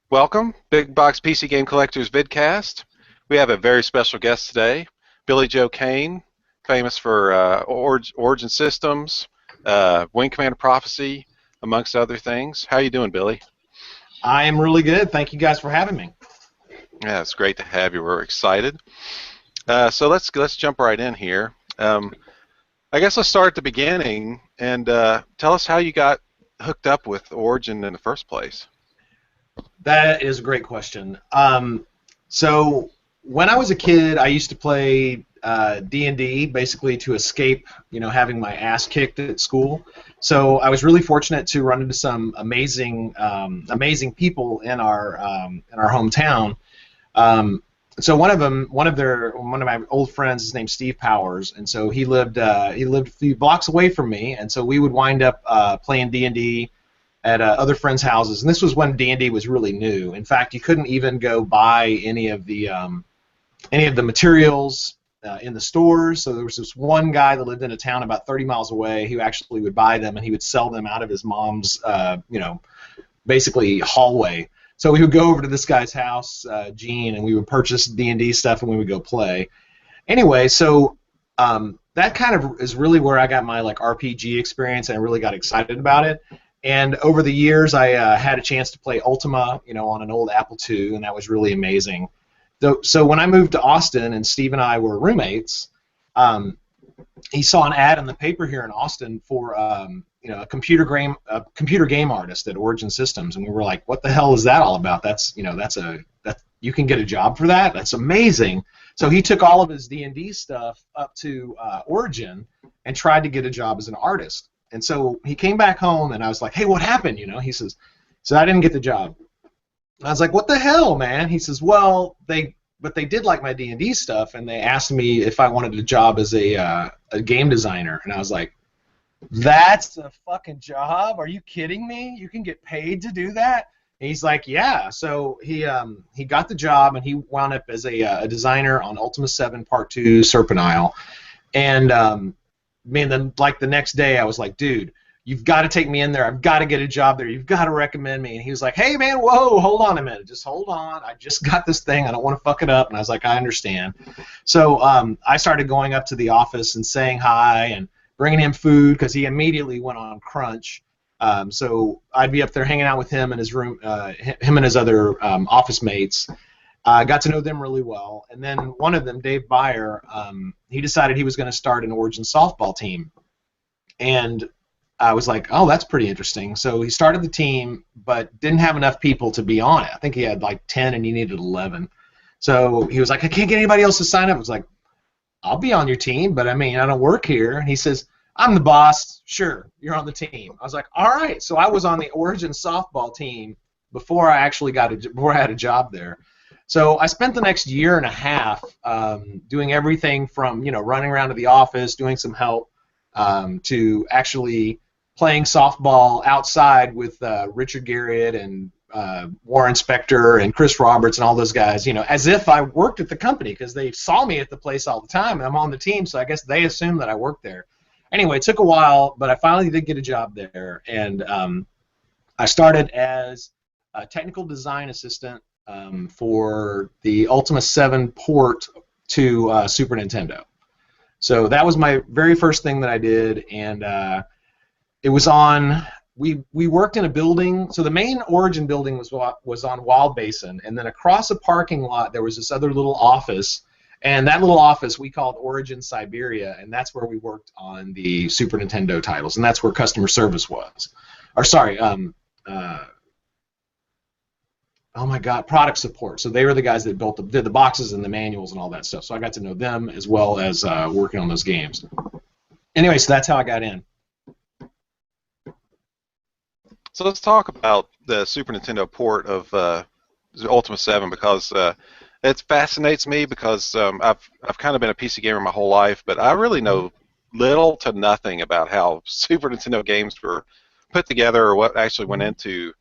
Welcome, Big Box PC Game Collectors VidCast. We have a very special guest today, Billy Joe Cain, famous for Origin Systems, Wing Commander Prophecy, amongst other things. How you doing, Billy? I am really good. Thank you guys for having me. Yeah, it's great to have you. We're excited. So let's jump right in here. I guess let's start at the beginning and tell us how you got hooked up with Origin in the first place. That is a great question. So when I was a kid, I used to play D&D basically to escape, having my ass kicked at school. So I was really fortunate to run into some amazing people in our hometown. So one of my old friends, his name's Steve Powers, and so he lived a few blocks away from me, and so we would wind up playing D&D at other friends' houses, and this was when D&D was really new. In fact, you couldn't even go buy any of the materials in the stores. So there was this one guy that lived in a town about 30 miles away who actually would buy them, and he would sell them out of his mom's, basically hallway. So we would go over to this guy's house, Gene, and we would purchase D&D stuff, and we would go play. Anyway, so that kind of is really where I got my RPG experience, and I really got excited about it. And over the years, I had a chance to play Ultima, on an old Apple II, and that was really amazing. So when I moved to Austin, and Steve and I were roommates, he saw an ad in the paper here in Austin for a computer game artist at Origin Systems, and we were like, "What the hell is that all about? You can get a job for that? That's amazing!" So he took all of his D&D stuff up to Origin and tried to get a job as an artist. And so he came back home, and I was like, "Hey, what happened?" He says, "So I didn't get the job." I was like, "What the hell, man?" He says, "Well, they did like my D&D stuff, and they asked me if I wanted a job as a game designer." And I was like, "That's a fucking job? Are you kidding me? You can get paid to do that?" And he's like, "Yeah." So he got the job, and he wound up as a designer on Ultima VII Part 2 Serpent Isle. And then the next day I was like, "Dude, you've got to take me in there. I've got to get a job there. You've got to recommend me." And he was like, "Hey, man, whoa, hold on a minute. Just hold on. I just got this thing. I don't want to fuck it up." And I was like, "I understand." So I started going up to the office and saying hi and bringing him food because he immediately went on crunch. So I'd be up there hanging out with him in his room, him and his other office mates. Got to know them really well. And then one of them, Dave Baer, he decided he was going to start an Origin softball team. And I was like, "Oh, that's pretty interesting." So he started the team, but didn't have enough people to be on it. I think he had 10 and he needed 11. So he was like, "I can't get anybody else to sign up." I was like, "I'll be on your team, but I don't work here." And he says, "I'm the boss. Sure, you're on the team." I was like, "All right." So I was on the Origin softball team before I actually before I had a job there. So I spent the next year and a half doing everything from running around to the office, doing some help, to actually playing softball outside with Richard Garrett and Warren Spector and Chris Roberts and all those guys, as if I worked at the company because they saw me at the place all the time and I'm on the team, so I guess they assumed that I worked there. Anyway, it took a while, but I finally did get a job there, and I started as a technical design assistant for the Ultima 7 port to Super Nintendo. So that was my very first thing that I did, and it was on. We worked in a building. So the main Origin building was on Wild Basin, and then across a parking lot there was this other little office, and that little office we called Origin Siberia, and that's where we worked on the Super Nintendo titles, and that's where customer service was. Or sorry, oh my God, product support. So they were the guys that did the boxes and the manuals and all that stuff. So I got to know them as well as working on those games. Anyway, so that's how I got in. So let's talk about the Super Nintendo port of Ultima 7 because it fascinates me because I've kind of been a PC gamer my whole life, but I really know little to nothing about how Super Nintendo games were put together or what actually went into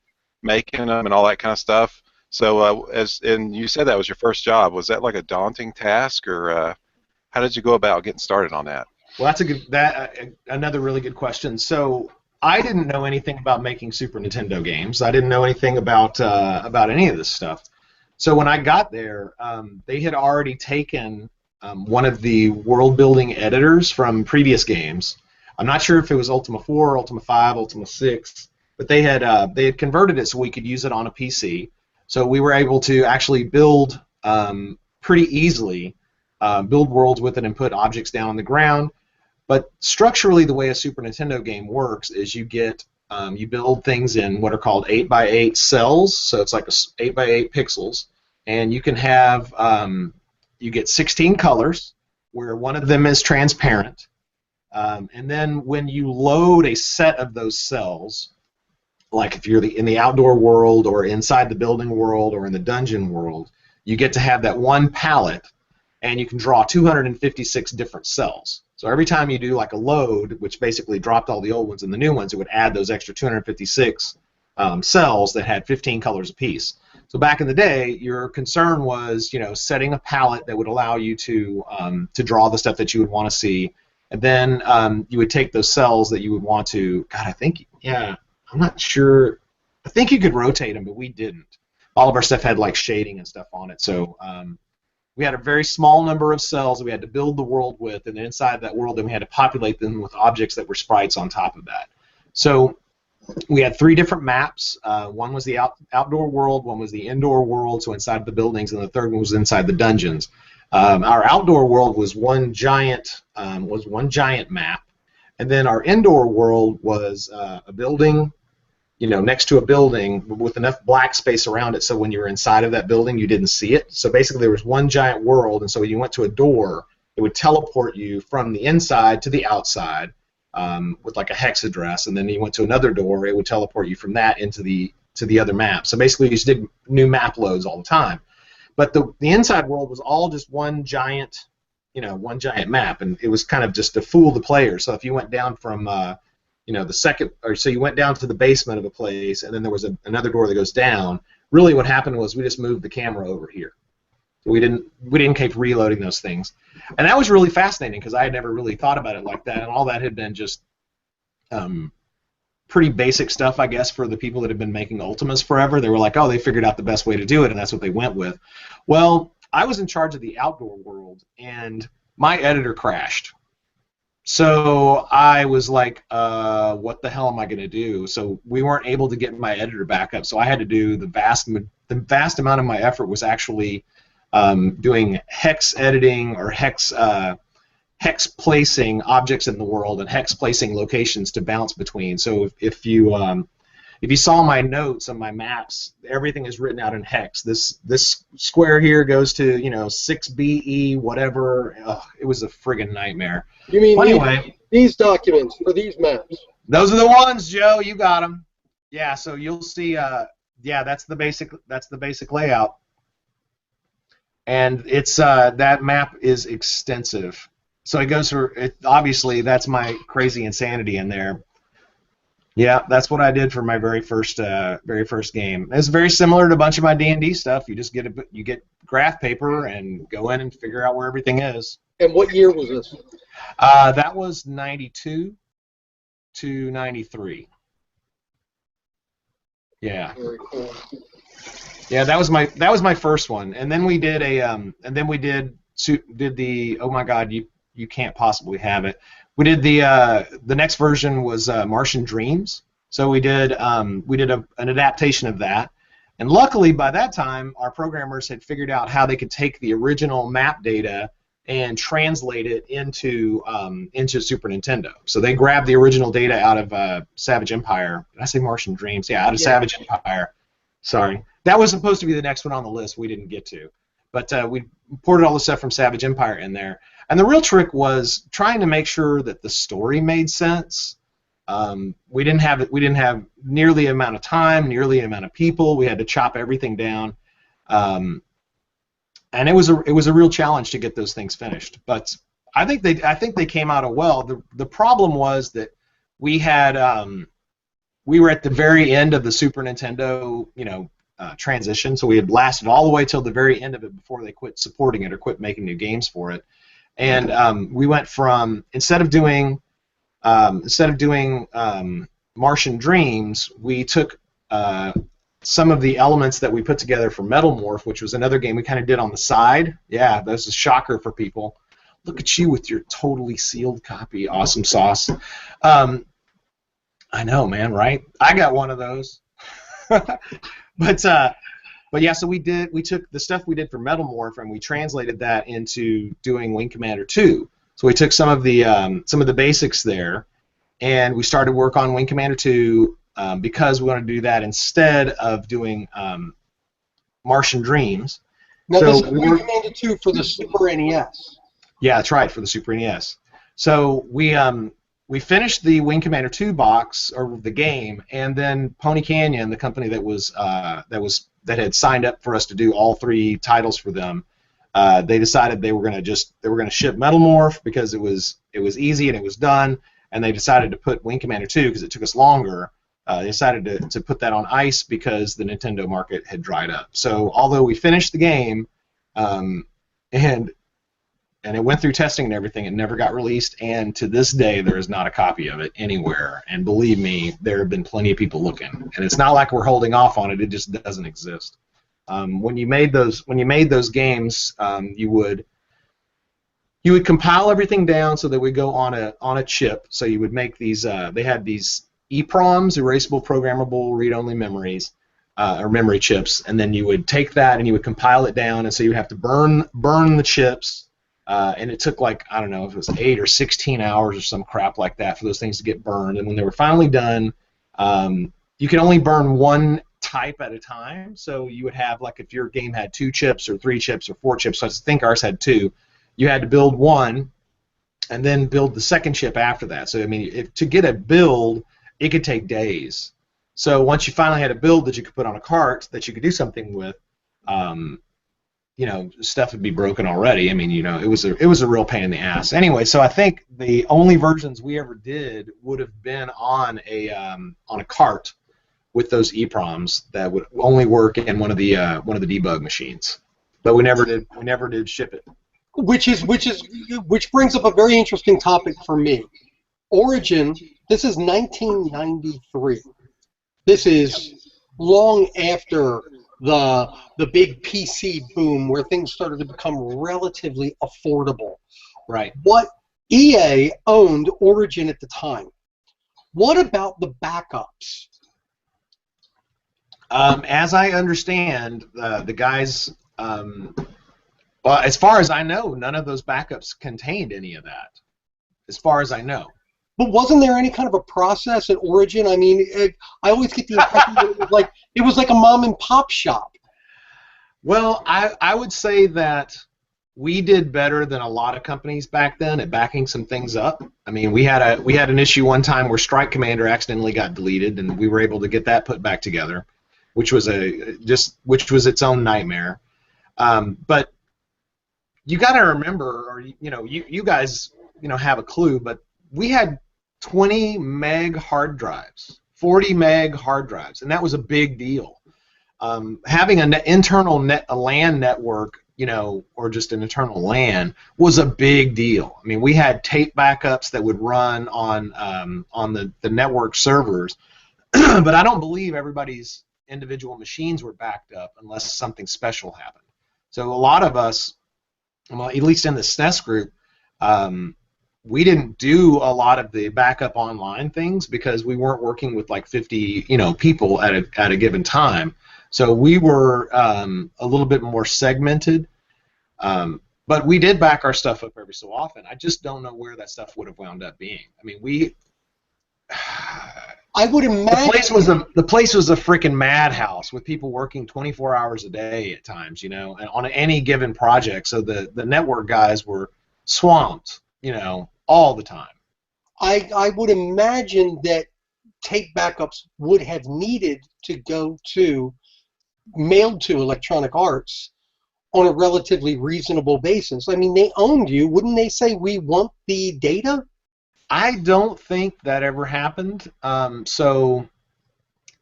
making them and all that kind of stuff. So and you said that was your first job. Was that like a daunting task, or how did you go about getting started on that? Well, that's another really good question. So I didn't know anything about making Super Nintendo games. I didn't know anything about any of this stuff. So when I got there, they had already taken one of the world-building editors from previous games. I'm not sure if it was Ultima 4, Ultima 5, Ultima 6, but they had converted it so we could use it on a PC. So we were able to actually build pretty easily, build worlds with it and put objects down on the ground. But structurally, the way a Super Nintendo game works is you build things in what are called 8x8 cells, so it's like 8x8 pixels, and you can have you get 16 colors, where one of them is transparent, and then when you load a set of those cells, like if you're in the outdoor world or inside the building world or in the dungeon world, you get to have that one palette, and you can draw 256 different cells. So every time you do like a load, which basically dropped all the old ones and the new ones, it would add those extra 256 cells that had 15 colors apiece. So back in the day, your concern was, setting a palette that would allow you to draw the stuff that you would want to see, and then you would take those cells that you would want to. God, I'm not sure. I think you could rotate them, but we didn't. All of our stuff had like shading and stuff on it, so. We had a very small number of cells that we had to build the world with, and then inside that world, then we had to populate them with objects that were sprites on top of that. So we had 3 different maps. One was the outdoor world, one was the indoor world, so inside the buildings, and the third one was inside the dungeons. Our outdoor world was one giant map, and then our indoor world was a building, next to a building with enough black space around it so when you were inside of that building you didn't see it. So basically there was one giant world, and so when you went to a door, it would teleport you from the inside to the outside with like a hex address, and then you went to another door, it would teleport you from that to the other map. So basically you just did new map loads all the time. But the inside world was all just one giant map, and it was kind of just to fool the player. So if you went down from so you went down to the basement of a place, and then there was another door that goes down. Really, what happened was we just moved the camera over here. So we didn't keep reloading those things, and that was really fascinating because I had never really thought about it like that, and all that had been just pretty basic stuff, I guess, for the people that had been making Ultimas forever. They were like, oh, they figured out the best way to do it, and that's what they went with. Well, I was in charge of the outdoor world, and my editor crashed. So I was like, what the hell am I going to do? So we weren't able to get my editor back up. So I had to do the vast amount of my effort was actually doing hex editing or hex placing objects in the world and hex placing locations to bounce between. So if you saw my notes on my maps, everything is written out in hex. This square here goes to 6BE whatever. Ugh, it was a friggin' nightmare. You mean well, anyway, these documents for these maps? Those are the ones, Joe. You got them. Yeah. So you'll see. That's the basic layout, and it's that map is extensive. So it goes for it. Obviously, that's my crazy insanity in there. Yeah, that's what I did for my very first game. It's very similar to a bunch of my D&D stuff. You just get graph paper and go in and figure out where everything is. And what year was this? That was 92 to 93. Yeah. Very cool. Yeah, that was my first one, and then we did the oh my God, you can't possibly have it. We did the next version was Martian Dreams, so we did an adaptation of that, and luckily by that time our programmers had figured out how they could take the original map data and translate it into Super Nintendo. So they grabbed the original data out of Savage Empire. Did I say Martian Dreams? Yeah, out of Savage Empire. Sorry, that was supposed to be the next one on the list. We didn't get to, but we ported all the stuff from Savage Empire in there. And the real trick was trying to make sure that the story made sense. We didn't have nearly the amount of time, nearly the amount of people. We had to chop everything down, and it was a real challenge to get those things finished. But I think they came out well. The problem was that we were at the very end of the Super Nintendo transition, so we had lasted all the way till the very end of it before they quit supporting it or quit making new games for it. And we went from instead of doing Martian Dreams, we took some of the elements that we put together for Metal Morph, which was another game we kind of did on the side. Yeah, that was a shocker for people. Look at you with your totally sealed copy. Awesome sauce. I know, man, right? I got one of those. But yeah, so we took the stuff we did for Metal Morph and we translated that into doing Wing Commander 2. So we took some of the basics there, and we started work on Wing Commander 2 because we wanted to do that instead of doing Martian Dreams. Now, so this is Wing Commander 2 for the Super NES. Yeah, that's right, for the Super NES. So we finished the Wing Commander 2 box or the game, and then Pony Canyon, the company that had signed up for us to do all 3 titles for them, they decided they were going to ship Metal Morph because it was easy and it was done, and they decided to put Wing Commander 2 because it took us longer. They decided to put that on ice because the Nintendo market had dried up. So although we finished the game, and it went through testing and everything, it never got released, and to this day there is not a copy of it anywhere. And believe me, there have been plenty of people looking, and it's not like we're holding off on it; it just doesn't exist. When you made those games, you would compile everything down so that we go on a chip. So you would make these. They had these EPROMs, erasable programmable read-only memories, or memory chips, and then you would take that and you would compile it down, and so you would have to burn the chips. And it took, like, I don't know if it was 8 or 16 hours or some crap like that for those things to get burned. And when they were finally done, you could only burn one type at a time. So you would have, like, if your game had 2 chips or 3 chips or 4 chips, so I think ours had 2, you had to build one and then build the second chip after that. So, I mean, to get a build, it could take days. So once you finally had a build that you could put on a cart that you could do something with, stuff would be broken already. I mean, it was a real pain in the ass. Anyway, so I think the only versions we ever did would have been on a cart with those EPROMs that would only work in one of the debug machines. But we never did ship it. Which brings up a very interesting topic for me. Origin. This is 1993. This is long after the big PC boom where things started to become relatively affordable. Right. What EA owned Origin at the time. What about the backups? As I understand, the guys, well, as far as I know, none of those backups contained any of that. As far as I know. But wasn't there any kind of a process at Origin? I mean, I always get the impression that it was like a mom and pop shop. Well, I would say that we did better than a lot of companies back then at backing some things up. I mean, we had an issue one time where Strike Commander accidentally got deleted, and we were able to get that put back together, which was its own nightmare. But you got to remember, or you guys have a clue, but we had 20 meg hard drives, 40 meg hard drives, and that was a big deal. Having an internal LAN network, or just an internal LAN, was a big deal. I mean, we had tape backups that would run on the network servers, but I don't believe everybody's individual machines were backed up unless something special happened. So a lot of us, well, at least in the SNES group, we didn't do a lot of the backup online things because we weren't working with like 50 people at a given time. So we were a little bit more segmented, but we did back our stuff up every so often. I just don't know where that stuff would have wound up being. I mean, I would imagine the place was a freaking madhouse with people working 24 hours a day at times, and on any given project. So the network guys were swamped, all the time. I would imagine that tape backups would have needed to go mailed to Electronic Arts on a relatively reasonable basis. I mean, they owned you. Wouldn't they say, we want the data? I don't think that ever happened. So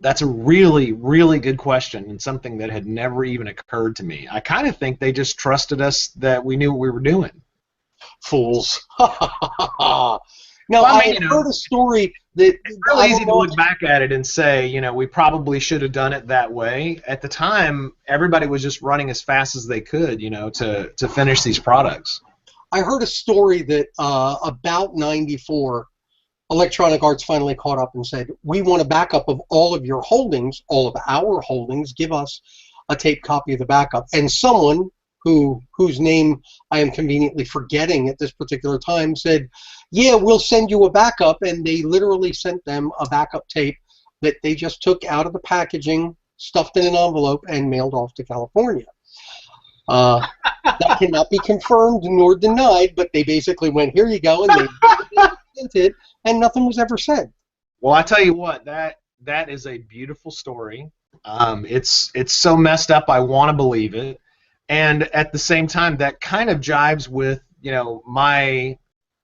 that's a really, really good question and something that had never even occurred to me. I kind of think they just trusted us that we knew what we were doing. Fools. Now, Well, I heard a story that it's real easy to look back at it and say, we probably should have done it that way. At the time, everybody was just running as fast as they could, to finish these products. I heard a story that about 94, Electronic Arts finally caught up and said, we want a backup of all of your holdings, all of our holdings. Give us a tape copy of the backup. And someone whose name I am conveniently forgetting at this particular time said, yeah, we'll send you a backup. And they literally sent them a backup tape that they just took out of the packaging, stuffed in an envelope, and mailed off to California. That cannot be confirmed nor denied, but they basically went, here you go, and they sent it, and nothing was ever said. Well, I tell you what, that is a beautiful story. It's so messed up, I want to believe it. And at the same time, that kind of jives with, my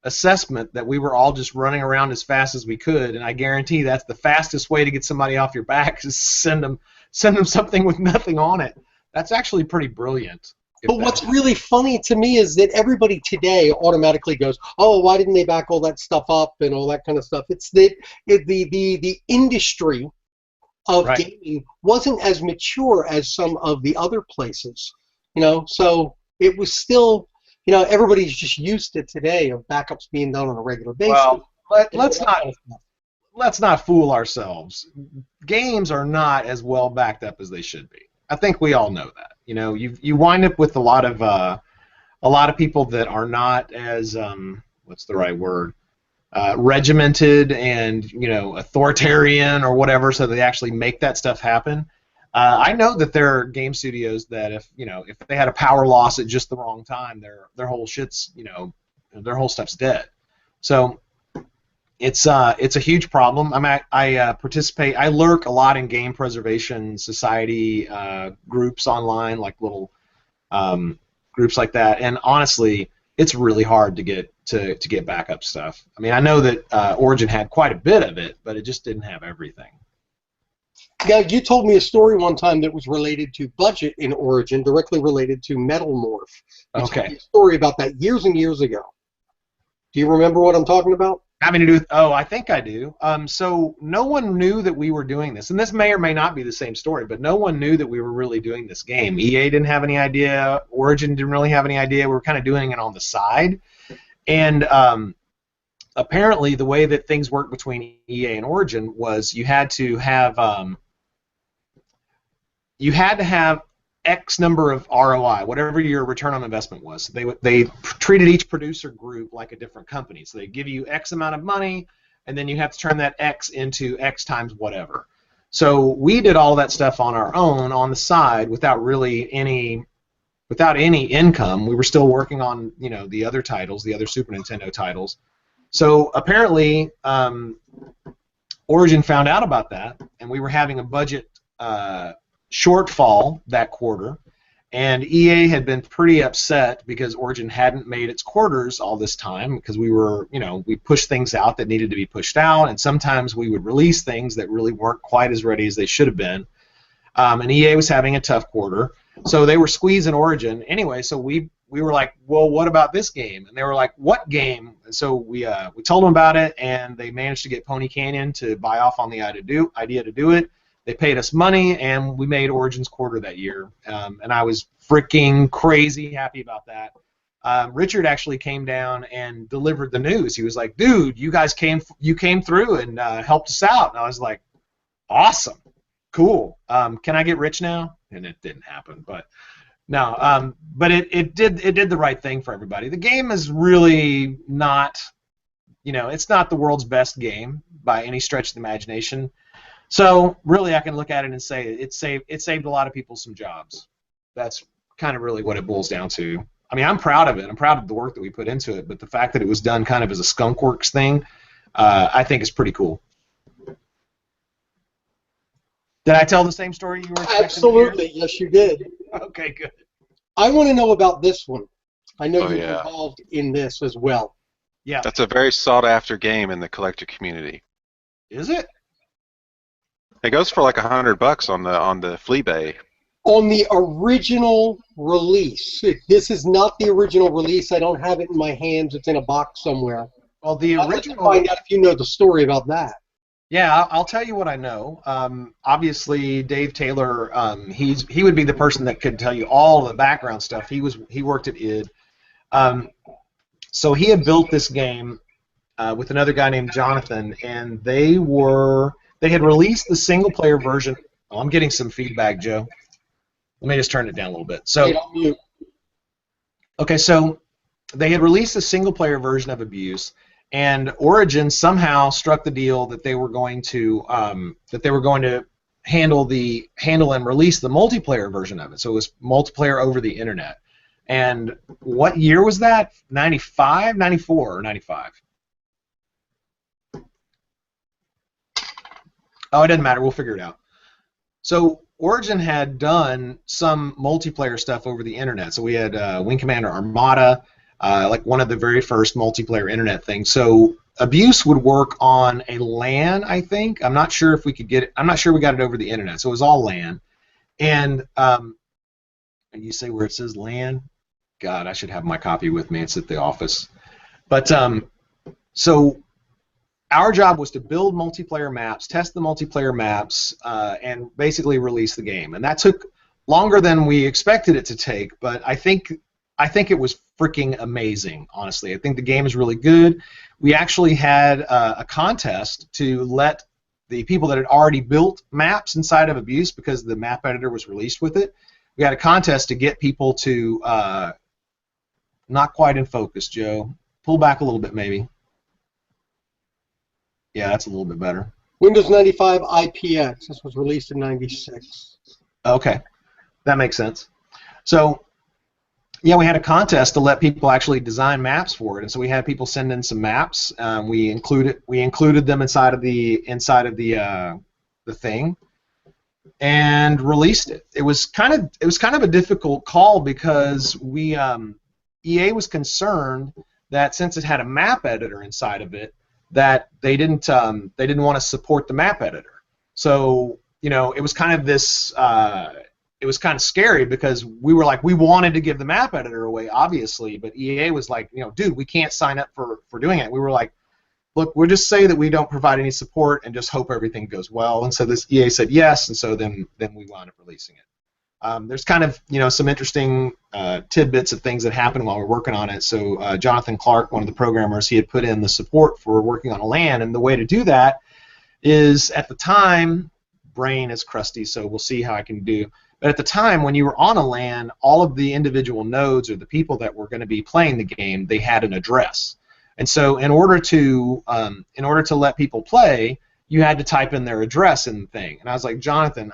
assessment that we were all just running around as fast as we could, and I guarantee that's the fastest way to get somebody off your back is send them something with nothing on it. That's actually pretty brilliant. But what's really funny to me is that everybody today automatically goes, oh, why didn't they back all that stuff up and all that kind of stuff? It's that the industry of gaming wasn't as mature as some of the other places, so it was still, everybody's just used to today of backups being done on a regular basis. Well, let's not fool ourselves. Games are not as well backed up as they should be. I think we all know that. You wind up with a lot of people that are not as what's the right word, regimented and authoritarian or whatever, so they actually make that stuff happen. I know that there are game studios that if they had a power loss at just the wrong time, their whole shit's their whole stuff's dead. So it's a huge problem. I participate. I lurk a lot in game preservation society groups online, like little groups like that. And honestly, it's really hard to get backup stuff. I mean, I know that Origin had quite a bit of it, but it just didn't have everything. Now, you told me a story one time that was related to budget in Origin, directly related to Metal Morph. You told me a story about that years and years ago. Do you remember what I'm talking about? Having to do with, I think I do. So no one knew that we were doing this, and this may or may not be the same story, but no one knew that we were really doing this game. EA didn't have any idea. Origin didn't really have any idea. We were kind of doing it on the side. And apparently the way that things worked between EA and Origin was you had to have X number of ROI, whatever your return on investment was. They treated each producer group like a different company. So they give you X amount of money, and then you have to turn that X into X times whatever. So we did all that stuff on our own, on the side, without any income. We were still working on the other titles, the other Super Nintendo titles. So apparently, Origin found out about that, and we were having a budget shortfall that quarter, and EA had been pretty upset because Origin hadn't made its quarters all this time, because we pushed things out that needed to be pushed out, and sometimes we would release things that really weren't quite as ready as they should have been, and EA was having a tough quarter, so they were squeezing Origin. Anyway, so we were like, well, what about this game? And they were like, what game? And so we told them about it, and they managed to get Pony Canyon to buy off on the idea to do it. They paid us money, and we made Origin's quarter that year, and I was freaking crazy happy about that. Richard actually came down and delivered the news. He was like, dude, you guys came through and helped us out. And I was like, awesome, cool. Can I get rich now? And it didn't happen, but no. But it did the right thing for everybody. The game is really not, it's not the world's best game by any stretch of the imagination. So really, I can look at it and say it saved a lot of people some jobs. That's kind of really what it boils down to. I mean, I'm proud of it. I'm proud of the work that we put into it, but the fact that it was done kind of as a skunkworks thing, I think is pretty cool. Did I tell the same story you were expecting? Absolutely, yes, you did. Okay, good. I want to know about this one. I know you're involved in this as well. Yeah. That's a very sought-after game in the collector community. Is it? It goes for like $100 on the Fleabay. On the original release. This is not the original release. I don't have it in my hands. It's in a box somewhere. Well, the I'd like to original. find out if you know the story about that. Yeah, I'll tell you what I know. Obviously, Dave Taylor, he would be the person that could tell you all the background stuff. He worked at id. So he had built this game with another guy named Jonathan, and they had released the single player version. Oh, I'm getting some feedback, Joe. Let me just turn it down a little bit. Wait, on mute. Okay, so they had released a single player version of Abuse, and Origin somehow struck the deal that they were going to handle and release the multiplayer version of it. So it was multiplayer over the internet. And what year was that? 95, 94, or 95? Oh, it doesn't matter. We'll figure it out. So Origin had done some multiplayer stuff over the internet. So we had Wing Commander Armada, like one of the very first multiplayer internet things. So Abuse would work on a LAN, I think. I'm not sure if we could get it. I'm not sure we got it over the internet. So it was all LAN. And you say where it says LAN? God, I should have my copy with me. It's at the office. But so our job was to build multiplayer maps, test the multiplayer maps, and basically release the game. And that took longer than we expected it to take, but I think it was freaking amazing, honestly. I think the game is really good. We actually had a contest to let the people that had already built maps inside of Abuse, because the map editor was released with it, we had a contest to get people to, not quite in focus, Joe. Pull back a little bit, maybe. Yeah, that's a little bit better. Windows 95 IPX. This was released in 96. Okay, that makes sense. So, yeah, we had a contest to let people actually design maps for it, and so we had people send in some maps. We included them inside of the thing, and released it. It was kind of a difficult call because EA was concerned that since it had a map editor inside of it, that they didn't want to support the map editor. So it was kind of this. It was kind of scary because we were like, we wanted to give the map editor away, obviously, but EA was like, dude, we can't sign up for doing it. We were like, look, we'll just say that we don't provide any support and just hope everything goes well. And so this EA said yes, and so then we wound up releasing it. There's kind of some interesting tidbits of things that happened while we were working on it. So Jonathan Clark, one of the programmers, he had put in the support for working on a LAN, and the way to do that is, at the time, brain is crusty, so we'll see how I can do. But at the time, when you were on a LAN, all of the individual nodes or the people that were going to be playing the game, they had an address. And so in order to let people play, you had to type in their address in the thing. And I was like, Jonathan,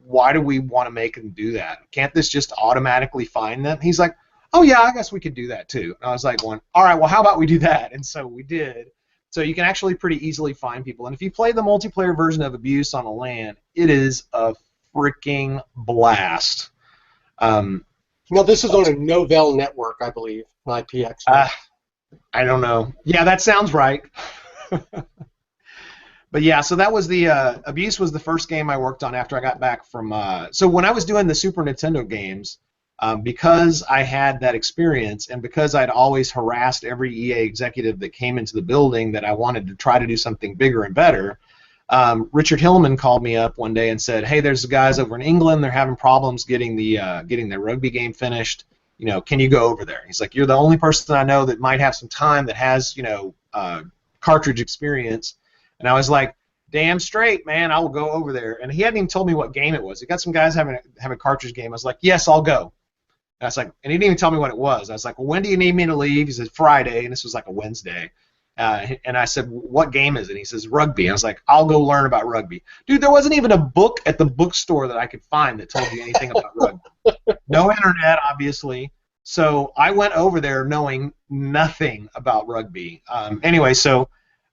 why do we want to make them do that? Can't this just automatically find them? He's like, oh yeah, I guess we could do that too. And I was like, all right, well, how about we do that? And so we did. So you can actually pretty easily find people. And if you play the multiplayer version of Abuse on a LAN, it is a freaking blast. Now, this is on a Novell network, I believe, IPX. I don't know. Yeah, that sounds right. But yeah, so that was the Abuse was the first game I worked on after I got back from. So when I was doing the Super Nintendo games, because I had that experience and because I'd always harassed every EA executive that came into the building that I wanted to try to do something bigger and better, Richard Hillman called me up one day and said, "Hey, there's guys over in England. They're having problems getting their rugby game finished. Can you go over there?" He's like, "You're the only person I know that might have some time that has cartridge experience." And I was like, damn straight, man, I will go over there. And he hadn't even told me what game it was. He got some guys having a cartridge game. I was like, yes, I'll go. And I was like, and he didn't even tell me what it was. I was like, well, when do you need me to leave? He said, Friday, and this was like a Wednesday. And I said, what game is it? And he says, Rugby. I was like, I'll go learn about Rugby. Dude, there wasn't even a book at the bookstore that I could find that told you anything about Rugby. No internet, obviously. So I went over there knowing nothing about Rugby. Anyway, so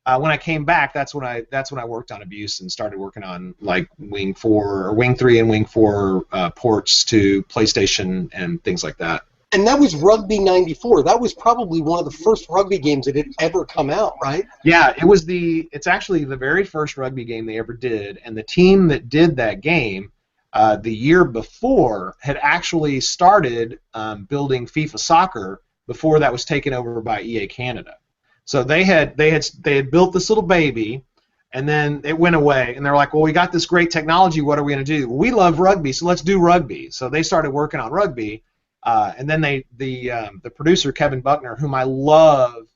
when I came back, that's when I worked on Abuse and started working on like Wing 4 or Wing 3 and Wing 4 ports to PlayStation and things like that. And that was Rugby 94. That was probably one of the first rugby games that had ever come out, right? Yeah, it's actually the very first rugby game they ever did, and the team that did that game the year before had actually started building FIFA Soccer before that was taken over by EA Canada. So they had built this little baby, and then it went away, and they're like, well, we got this great technology. What are we going to do? We love Rugby, so let's do Rugby. So they started working on Rugby, and then the producer Kevin Buckner, whom I love,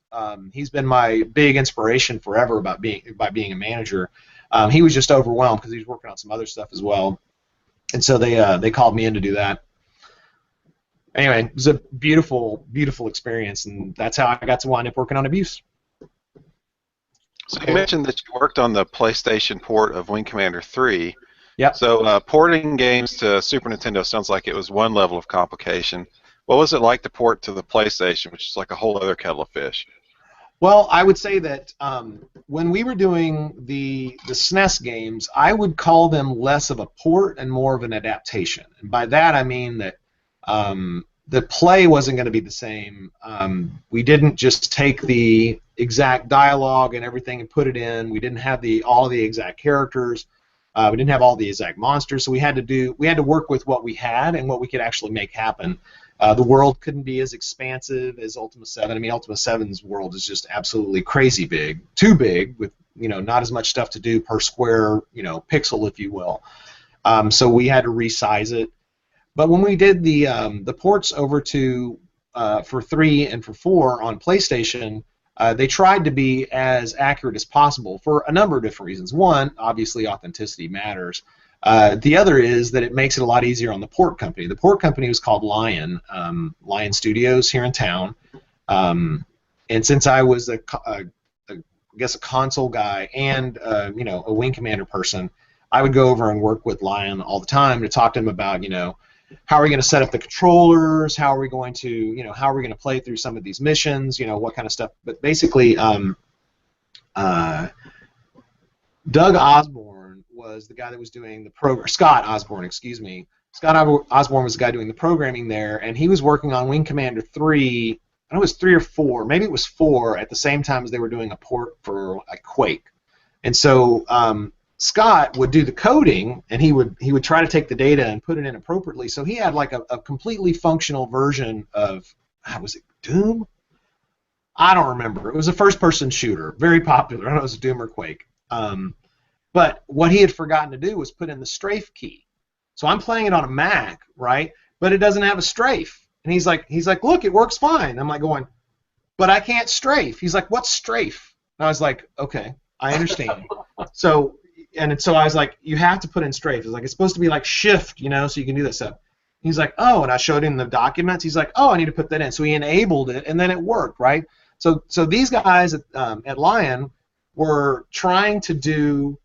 he's been my big inspiration forever by being a manager. He was just overwhelmed because he was working on some other stuff as well, and so they called me in to do that. Anyway, it was a beautiful, beautiful experience, and that's how I got to wind up working on Abuse. So you mentioned that you worked on the PlayStation port of Wing Commander 3. Yep. So porting games to Super Nintendo sounds like it was one level of complication. What was it like to port to the PlayStation, which is like a whole other kettle of fish? Well, I would say that when we were doing the SNES games, I would call them less of a port and more of an adaptation. And by that I mean that the play wasn't going to be the same. We didn't just take the exact dialogue and everything and put it in. We didn't have all the exact characters. We didn't have all the exact monsters. So we had to work with what we had and what we could actually make happen. The world couldn't be as expansive as Ultima 7. I mean, Ultima 7's world is just absolutely crazy big, too big, with not as much stuff to do per square pixel, if you will. So we had to resize it. But when we did the ports over to for 3 and for 4 on PlayStation, they tried to be as accurate as possible for a number of different reasons. One, obviously, authenticity matters. The other is that it makes it a lot easier on the port company. The port company was called Lion Studios here in town. And since I was I guess a console guy and a Wing Commander person, I would go over and work with Lion all the time to talk to him about how are we going to set up the controllers? How are we going to play through some of these missions? What kind of stuff? But basically, Doug Osborne was the guy that was doing the program. Scott Osborne, excuse me. Scott Osborne was the guy doing the programming there, and he was working on Wing Commander 3. I know it was 3 or 4. Maybe it was 4 at the same time as they were doing a port for a Quake. And so Scott would do the coding, and he would try to take the data and put it in appropriately. So he had like a completely functional version of, was it Doom? I don't remember. It was a first-person shooter, very popular. I don't know if it was Doom or Quake. But what he had forgotten to do was put in the strafe key. So I'm playing it on a Mac, right? But it doesn't have a strafe. And he's like, look, it works fine. I'm like going, but I can't strafe. He's like, what's strafe? And I was like, okay, I understand. So I was like, you have to put in strafe. It's like, it's supposed to be like shift, so you can do that stuff. He's like, oh, and I showed him the documents. He's like, oh, I need to put that in. So he enabled it, and then it worked, right? So these guys at Lion were trying to do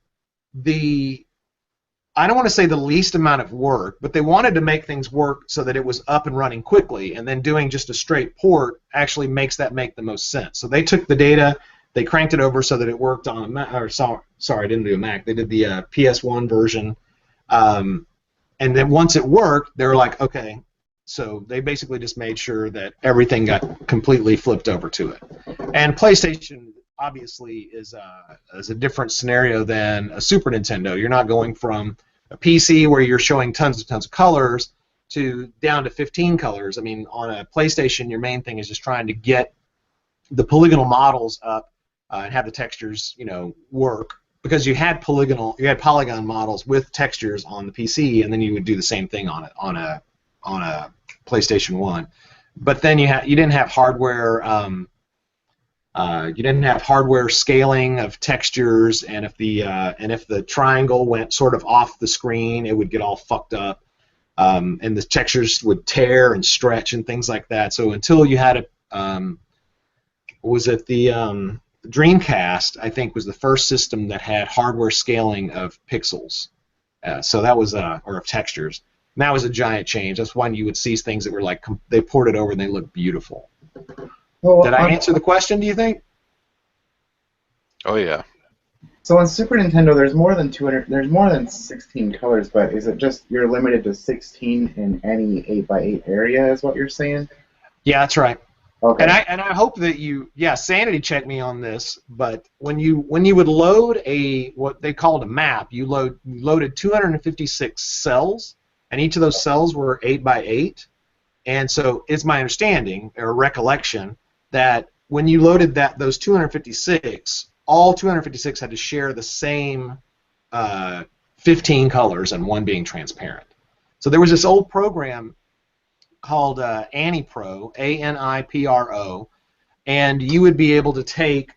I don't want to say the least amount of work, but they wanted to make things work so that it was up and running quickly, and then doing just a straight port actually makes that make the most sense. So they took the data, they cranked it over so that it worked on a Mac, sorry, I didn't do a Mac. They did the PS1 version, and then once it worked, they were like, okay. So they basically just made sure that everything got completely flipped over to it. And PlayStation obviously is a different scenario than a Super Nintendo. You're not going from a PC where you're showing tons of colors to down to 15 colors. I mean, on a PlayStation, your main thing is just trying to get the polygonal models up and have the textures, work, because you had polygon models with textures on the PC, and then you would do the same thing on a PlayStation 1. But then you didn't have hardware. You didn't have hardware scaling of textures, and if the triangle went sort of off the screen, it would get all fucked up, and the textures would tear and stretch and things like that. So until you had was it the Dreamcast, I think, was the first system that had hardware scaling of pixels. So that was or of textures. And that was a giant change. That's when you would see things that were like they ported over and they looked beautiful. Well, did I answer the question, do you think? Oh yeah. So on Super Nintendo, there's more than 16 colors, but is it just you're limited to 16 in any 8x8 area? Is what you're saying? Yeah, that's right. Okay. And I hope that sanity check me on this, but when you would load what they called a map, you loaded 256 cells, and each of those cells were 8x8, and so it's my understanding or recollection that when you loaded those 256, all 256 had to share the same 15 colors and one being transparent. So there was this old program called AniPro, ANIPRO, and you would be able to take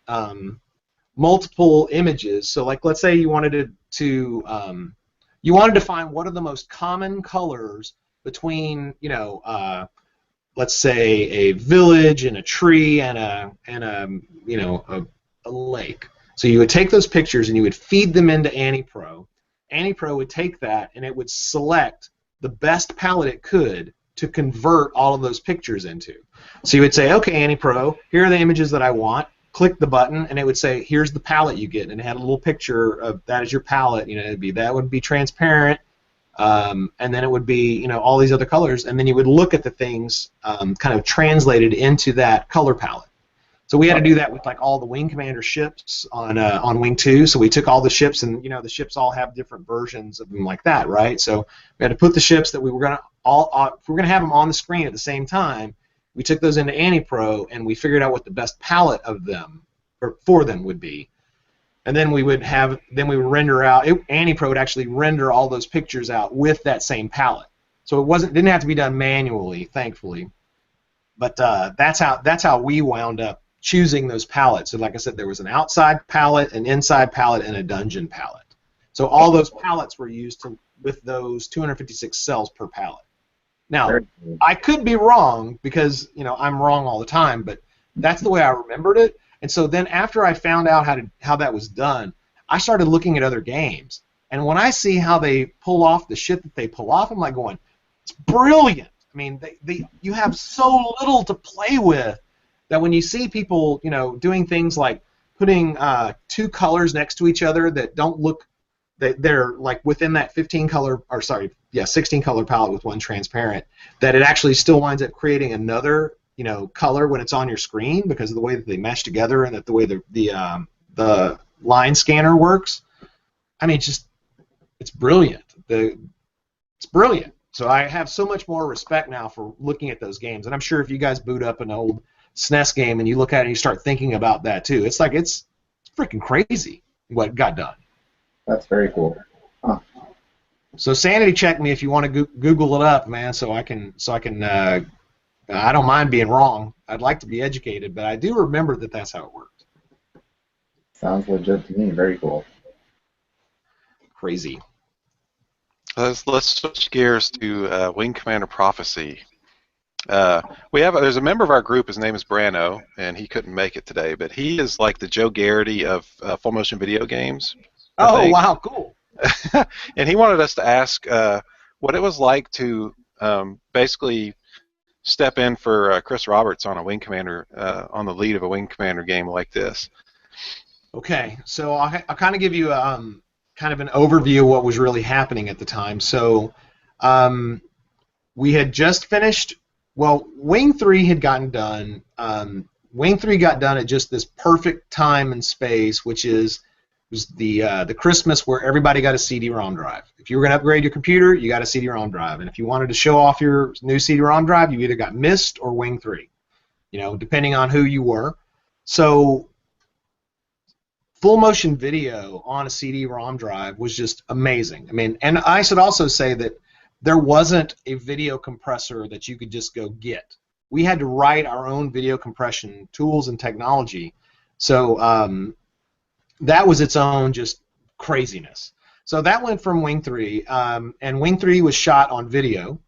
multiple images. So, like, let's say you wanted to find what are the most common colors between, let's say a village and a tree and a lake. So you would take those pictures and you would feed them into AniPro. AniPro would take that and it would select the best palette it could to convert all of those pictures into. So you would say, okay, AniPro, here are the images that I want. Click the button, and it would say, here's the palette you get, and it had a little picture of that as your palette. That would be transparent, and then it would be, all these other colors, and then you would look at the things kind of translated into that color palette. So we had to do that with like all the Wing Commander ships on Wing 2. So we took all the ships, and the ships all have different versions of them like that, right? So we had to put the ships that we were gonna if we were gonna have them on the screen at the same time. We took those into AniPro, and we figured out what the best palette of them for them would be. And then we would render out. AniPro would actually render all those pictures out with that same palette. So it didn't have to be done manually, thankfully. But that's how we wound up choosing those palettes. So like I said, there was an outside palette, an inside palette, and a dungeon palette. So all those palettes were used with those 256 cells per palette. Now, I could be wrong because, I'm wrong all the time, but that's the way I remembered it. And so then after I found out how that was done, I started looking at other games. And when I see how they pull off the shit that they pull off, I'm like going, it's brilliant. I mean, you have so little to play with that when you see people, doing things like putting two colors next to each other that don't look, they're like within that 16 color palette with one transparent, that it actually still winds up creating another color when it's on your screen because of the way that they mesh together and the way the line scanner works. I mean, it's brilliant. It's brilliant. So I have so much more respect now for looking at those games, and I'm sure if you guys boot up an old SNES game and you look at it and you start thinking about that too, it's like it's freaking crazy what got done. That's very cool. Huh. So sanity check me if you want to Google it up, man. So I can. I don't mind being wrong. I'd like to be educated, but I do remember that that's how it worked. Sounds legit to me. Very cool. Crazy. Let's switch gears to Wing Commander Prophecy. There's a member of our group. His name is Brano, and he couldn't make it today, but he is like the Joe Garrity of full motion video games. Oh, wow, cool. And he wanted us to ask what it was like to basically step in for Chris Roberts on a Wing Commander, on the lead of a Wing Commander game like this. Okay, so I'll kind of give you kind of an overview of what was really happening at the time. So we had just finished. Well, Wing 3 had gotten done. Wing 3 got done at just this perfect time and space, which was the Christmas where everybody got a CD-ROM drive. If you were going to upgrade your computer, you got a CD-ROM drive, and if you wanted to show off your new CD-ROM drive, you either got Myst or Wing 3, depending on who you were. So full motion video on a CD-ROM drive was just amazing. I mean, and I should also say that there wasn't a video compressor that you could just go get. We had to write our own video compression tools and technology. So that was its own just craziness. So that went from Wing 3, and Wing 3 was shot on video.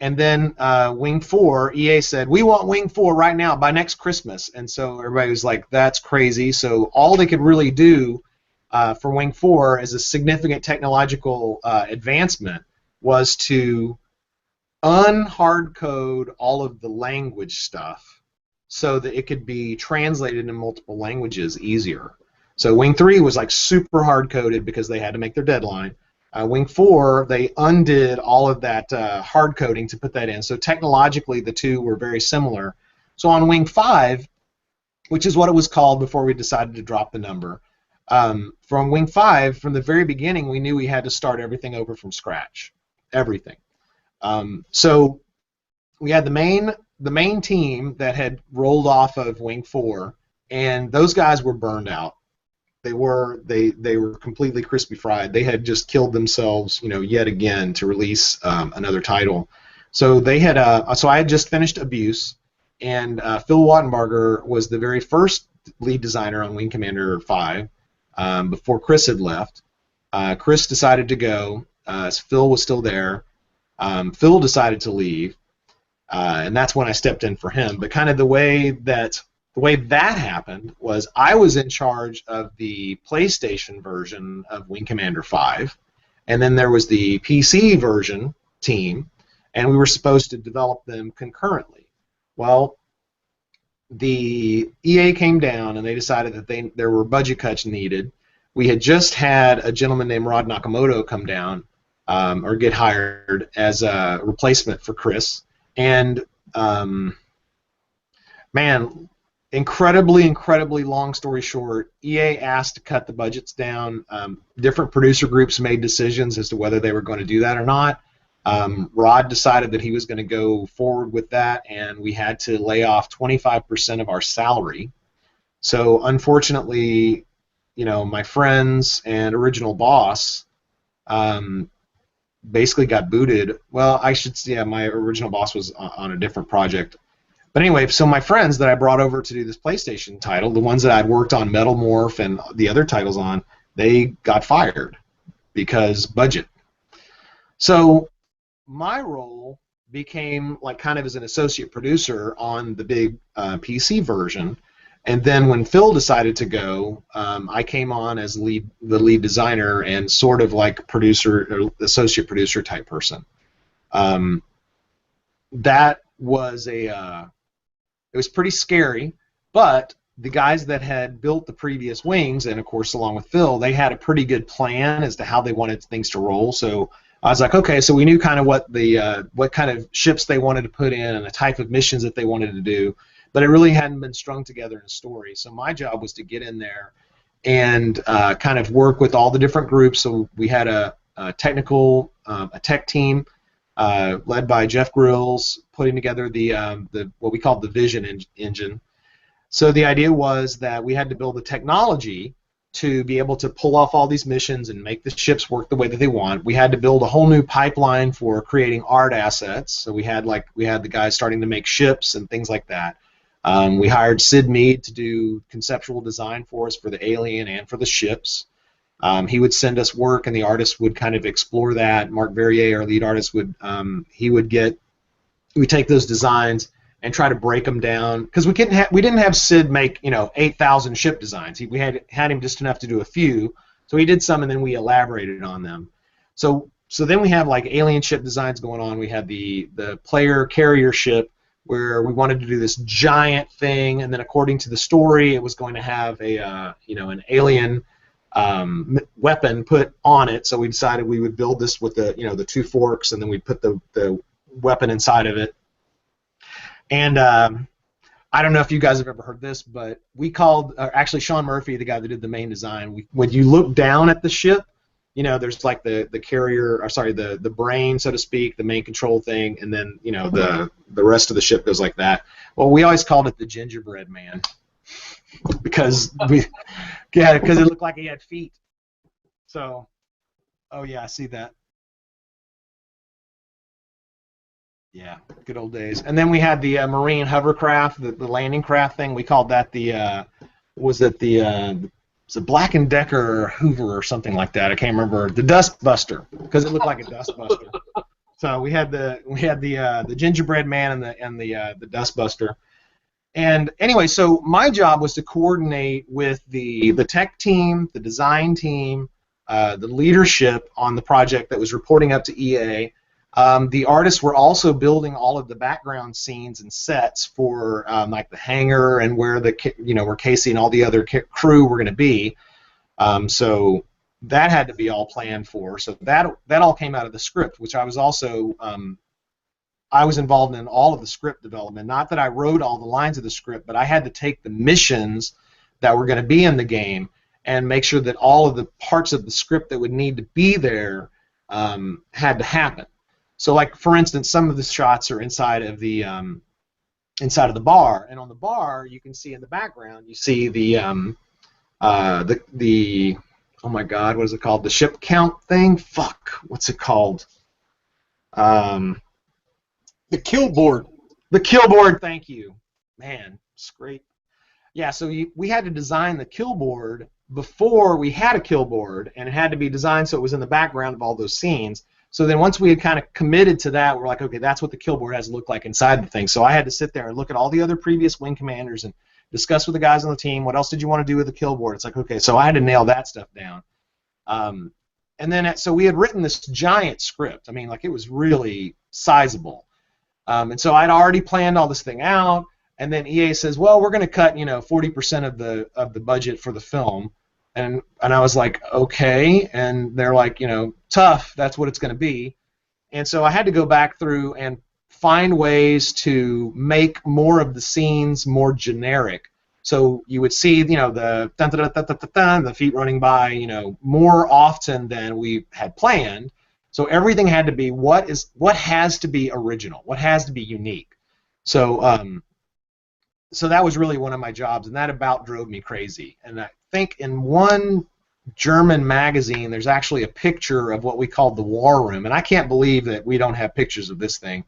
And then Wing 4, EA said, we want Wing 4 right now by next Christmas. And so everybody was like, that's crazy. So all they could really do for Wing 4 as a significant technological advancement was to unhard code all of the language stuff so that it could be translated into multiple languages easier. So Wing 3 was like super hard coded because they had to make their deadline. Wing 4, they undid all of that hard coding to put that in. So technologically, the two were very similar. So on Wing 5, which is what it was called before we decided to drop the number, from Wing 5, from the very beginning, we knew we had to start everything over from scratch. Everything. So we had the main the main team that had rolled off of Wing 4, and those guys were burned out. They were completely crispy fried. They had just killed themselves, yet again to release another title. So they had so I had just finished Abuse, and Phil Wattenbarger was the very first lead designer on Wing Commander 5 before Chris had left. Chris decided to go. Phil was still there. Phil decided to leave, and that's when I stepped in for him. But kind of the way that happened was I was in charge of the PlayStation version of Wing Commander 5, and then there was the PC version team, and we were supposed to develop them concurrently. Well, the EA came down, and they decided that there were budget cuts needed. We had just had a gentleman named Rod Nakamoto come down, or get hired as a replacement for Chris, and man, incredibly long story short, EA asked to cut the budgets down. Different producer groups made decisions as to whether they were going to do that or not. Rod decided that he was going to go forward with that, and we had to lay off 25% of our salary. So unfortunately, my friends and original boss basically got booted. Well, I should say, my original boss was on a different project. But anyway, so my friends that I brought over to do this PlayStation title, the ones that I'd worked on Metal Morph and the other titles on, they got fired because budget. So my role became like kind of as an associate producer on the big PC version, and then when Phil decided to go, I came on as the lead designer and sort of like producer or associate producer type person. That was it was pretty scary, but the guys that had built the previous wings, and of course along with Phil, they had a pretty good plan as to how they wanted things to roll. So I was like, okay, so we knew kind of what kind of ships they wanted to put in and the type of missions that they wanted to do, but it really hadn't been strung together in a story. So my job was to get in there and kind of work with all the different groups. So we had a tech team led by Jeff Grills, putting together the what we called the Vision engine. So the idea was that we had to build the technology to be able to pull off all these missions and make the ships work the way that they want. We had to build a whole new pipeline for creating art assets. So we had the guys starting to make ships and things like that. We hired Sid Mead to do conceptual design for us for the Alien and for the ships. He would send us work, and the artist would kind of explore that. Mark Verrier, our lead artist, would take those designs and try to break them down, because we didn't have Sid make 8,000 ship designs. We had him just enough to do a few, so he did some, and then we elaborated on them. So then we have like alien ship designs going on. We had the player carrier ship, where we wanted to do this giant thing, and then according to the story, it was going to have an alien weapon put on it. So we decided we would build this with the two forks, and then we'd put the weapon inside of it. And I don't know if you guys have ever heard this, but we called actually Sean Murphy, the guy that did the main design. When you look down at the ship, there's like the carrier, or sorry, the brain, so to speak, the main control thing, and then the rest of the ship goes like that. Well, we always called it the Gingerbread Man, because it looked like he had feet. So, oh yeah, I see that. Yeah, good old days. And then we had the marine hovercraft, the landing craft thing. We called that was it Black and Decker Hoover or something like that? I can't remember. The Dust Buster, because it looked like a dust buster. So we had the Gingerbread Man and the Dust Buster. And anyway, so my job was to coordinate with the tech team, the design team, the leadership on the project that was reporting up to EA. The artists were also building all of the background scenes and sets for like the hangar and where where Casey and all the other crew were going to be. So that had to be all planned for. So that all came out of the script, which I was also I was involved in all of the script development. Not that I wrote all the lines of the script, but I had to take the missions that were going to be in the game and make sure that all of the parts of the script that would need to be there had to happen. So, like, for instance, some of the shots are inside of the inside of the bar, and on the bar you can see in the background, you see the oh my god, what is it called? The ship count thing? Fuck, what's it called? The kill board. The kill board, thank you. Man, scrape. Yeah, so we had to design the kill board before we had a kill board, and it had to be designed so it was in the background of all those scenes. So then once we had kind of committed to that, we're like, okay, that's what the kill board has to look like inside the thing. So I had to sit there and look at all the other previous wing commanders and discuss with the guys on the team, what else did you want to do with the kill board? It's like, okay, so I had to nail that stuff down. And then, so we had written this giant script. I mean, like, it was really sizable. And so I'd already planned all this thing out. And then EA says, well, we're going to cut, 40% of the budget for the film. And I was like, okay. And they're like, tough, that's what it's going to be. And so I had to go back through and find ways to make more of the scenes more generic. So you would see, the dun, dun, dun, dun, dun, dun, the feet running by, more often than we had planned. So everything had to be what has to be original, what has to be unique. So so that was really one of my jobs, and that about drove me crazy. And I think in one German magazine, there's actually a picture of what we called the War Room, and I can't believe that we don't have pictures of this thing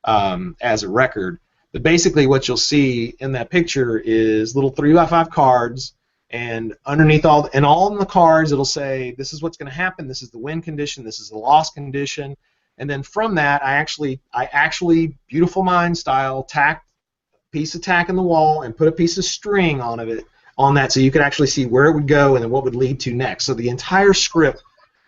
as a record. But basically what you'll see in that picture is little 3x5 cards, and underneath all in the cards it'll say, this is what's going to happen, this is the win condition, this is the loss condition. And then from that, I actually Beautiful Mind style, tacked piece of tack in the wall and put a piece of string on that so you could actually see where it would go and then what would lead to next. So the entire script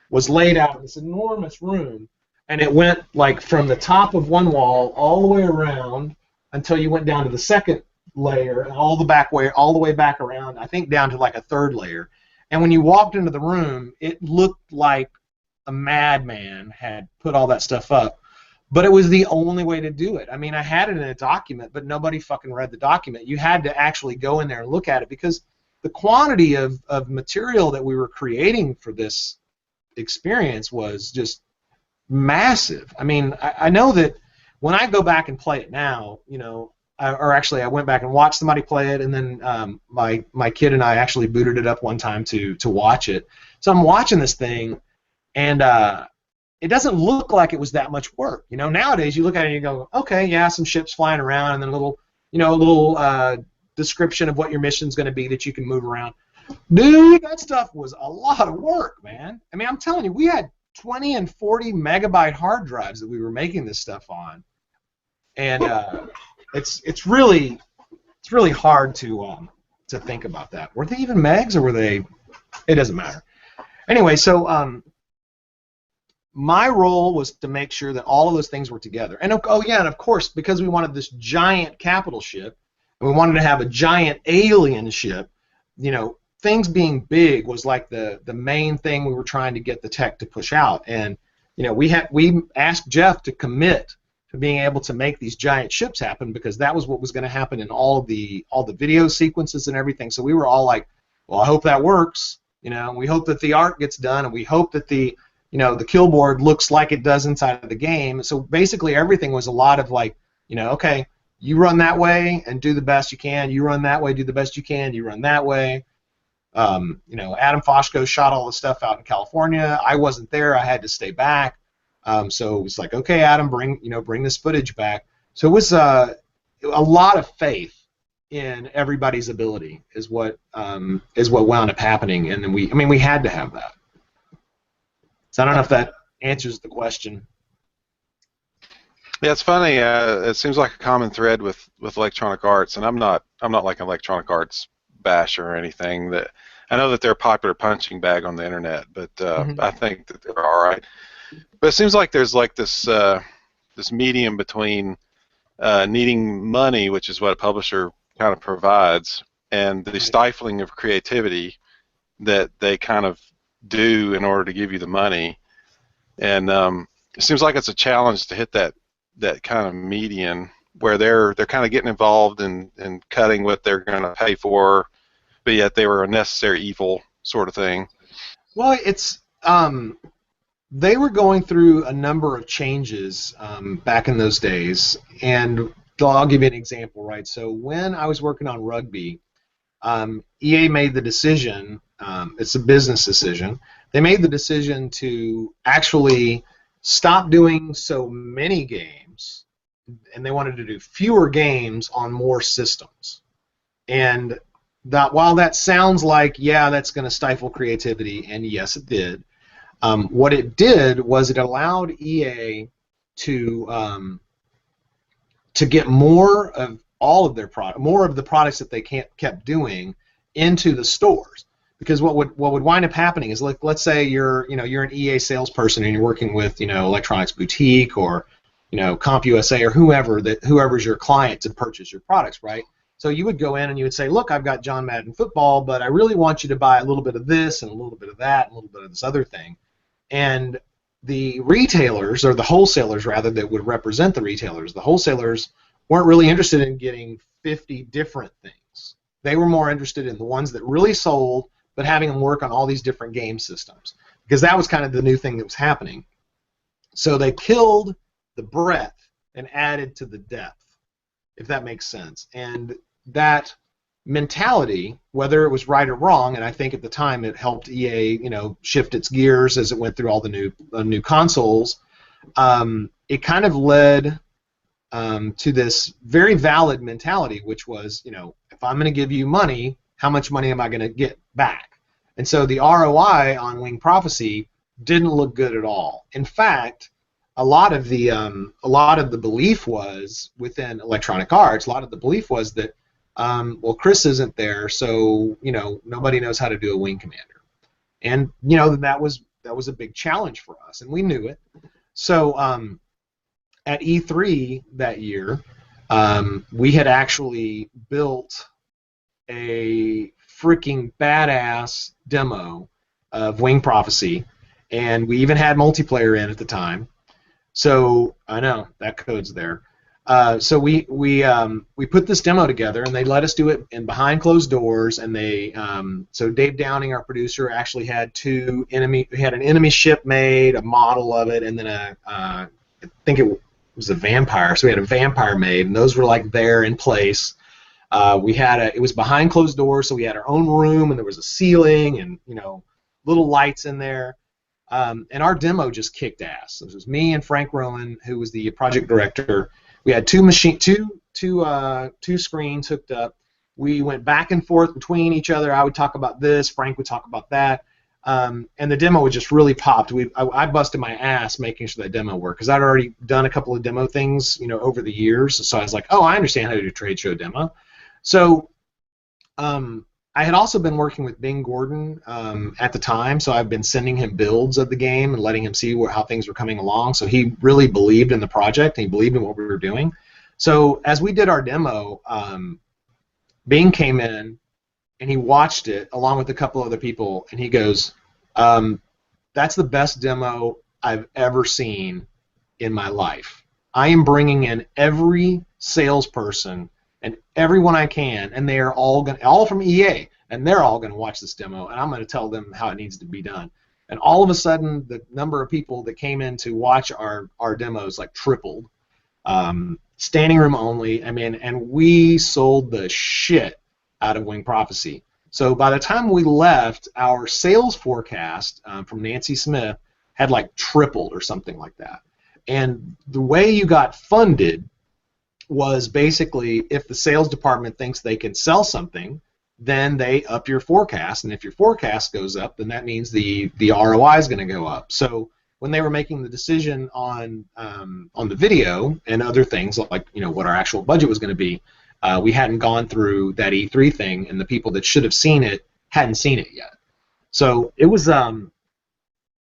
was laid out in this enormous room, and it went like from the top of one wall all the way around until you went down to the second layer and all the way back around, I think down to like a third layer. And when you walked into the room, it looked like a madman had put all that stuff up. But it was the only way to do it. I mean, I had it in a document, but nobody fucking read the document. You had to actually go in there and look at it because the quantity of material that we were creating for this experience was just massive. I mean, I know that when I go back and play it now, I went back and watched somebody play it, and then my kid and I actually booted it up one time to watch it. So I'm watching this thing, and it doesn't look like it was that much work. Nowadays you look at it and you go, okay, yeah, some ships flying around, and then a little description of what your mission's going to be that you can move around. Dude, that stuff was a lot of work, man. I mean, I'm telling you, we had 20 and 40 megabyte hard drives that we were making this stuff on, and it's really hard to think about that. Were they even megs, or were they? It doesn't matter. Anyway, so my role was to make sure that all of those things were together. And and of course, because we wanted this giant capital ship, and we wanted to have a giant alien ship, things being big was like the main thing we were trying to get the tech to push out. And we asked Jeff to commit to being able to make these giant ships happen, because that was what was going to happen in all the video sequences and everything. So we were all like, well, I hope that works. We hope that the art gets done, and we hope that the kill board looks like it does inside of the game. So basically everything was a lot of like, okay, you run that way and do the best you can. You run that way, do the best you can. You run that way. Adam Foshko shot all the stuff out in California. I wasn't there. I had to stay back. So it was like, okay, Adam, bring this footage back. So it was a lot of faith in everybody's ability is what wound up happening, and then we had to have that. So I don't know if that answers the question. Yeah, it's funny. It seems like a common thread with Electronic Arts, and I'm not like an Electronic Arts basher or anything. That I know that they're a popular punching bag on the internet, but I think that they're all right. But it seems like there's like this medium between needing money, which is what a publisher kind of provides, and the stifling of creativity that they kind of do in order to give you the money. And it seems like it's a challenge to hit that kind of median where they're kind of getting involved in cutting what they're going to pay for, but yet they were a necessary evil sort of thing. Well, it's they were going through a number of changes back in those days, and I'll give you an example, right? So when I was working on Rugby, EA made the decision, it's a business decision, they made the decision to actually stop doing so many games, and they wanted to do fewer games on more systems. And that, while that sounds like, yeah, that's going to stifle creativity, and yes, it did, what it did was it allowed EA to get more of all of their more of the products that they kept doing into the stores. Because what would wind up happening is, like, let's say you're an EA salesperson and you're working with Electronics Boutique or CompUSA or whoever's your client to purchase your products, right? So you would go in and you would say, look, I've got John Madden Football, but I really want you to buy a little bit of this and a little bit of that and a little bit of this other thing. And the retailers, or the wholesalers rather, that would represent the retailers, the wholesalers weren't really interested in getting 50 different things. They were more interested in the ones that really sold, but having them work on all these different game systems, because that was kind of the new thing that was happening. So they killed the breadth and added to the depth, if that makes sense. And that mentality, whether it was right or wrong, and I think at the time it helped EA, shift its gears as it went through all the new consoles. It kind of led to this very valid mentality, which was, if I'm going to give you money, how much money am I going to get back? And so the ROI on Wing Prophecy didn't look good at all. In fact, a lot of the belief was within Electronic Arts. A lot of the belief was that, well, Chris isn't there, so nobody knows how to do a Wing Commander, and that was a big challenge for us, and we knew it. So at E3 that year, we had actually built a freaking badass demo of Wing Prophecy, and we even had multiplayer in at the time. So I know that code's there. So we put this demo together, and they let us do it in behind closed doors. And so Dave Downing, our producer, actually had an enemy ship made, a model of it, and then I think it was a vampire. So we had a vampire made, and those were like there in place. It was behind closed doors, so we had our own room, and there was a ceiling, and little lights in there. And our demo just kicked ass. It was me and Frank Rowan, who was the project director. We had two screens hooked up. We went back and forth between each other. I would talk about this, Frank would talk about that, and the demo just really popped. I busted my ass making sure that demo worked, because I'd already done a couple of demo things, over the years. So I was like, oh, I understand how to do a trade show demo. So I had also been working with Bing Gordon at the time, so I've been sending him builds of the game and letting him see how things were coming along. So he really believed in the project, and he believed in what we were doing. So as we did our demo, Bing came in, and he watched it along with a couple other people, and he goes, that's the best demo I've ever seen in my life. I am bringing in every salesperson and everyone I can, and they are all from EA, and they're all going to watch this demo, and I'm going to tell them how it needs to be done. And all of a sudden, the number of people that came in to watch our demos tripled. Standing room only, and we sold the shit out of Wing Prophecy. So by the time we left, our sales forecast from Nancy Smith had tripled or something like that. And the way you got funded was basically, if the sales department thinks they can sell something, then they up your forecast, and if your forecast goes up, then that means the ROI is going to go up. So when they were making the decision on the video and other things like what our actual budget was going to be, we hadn't gone through that E3 thing, and the people that should have seen it hadn't seen it yet. So it was a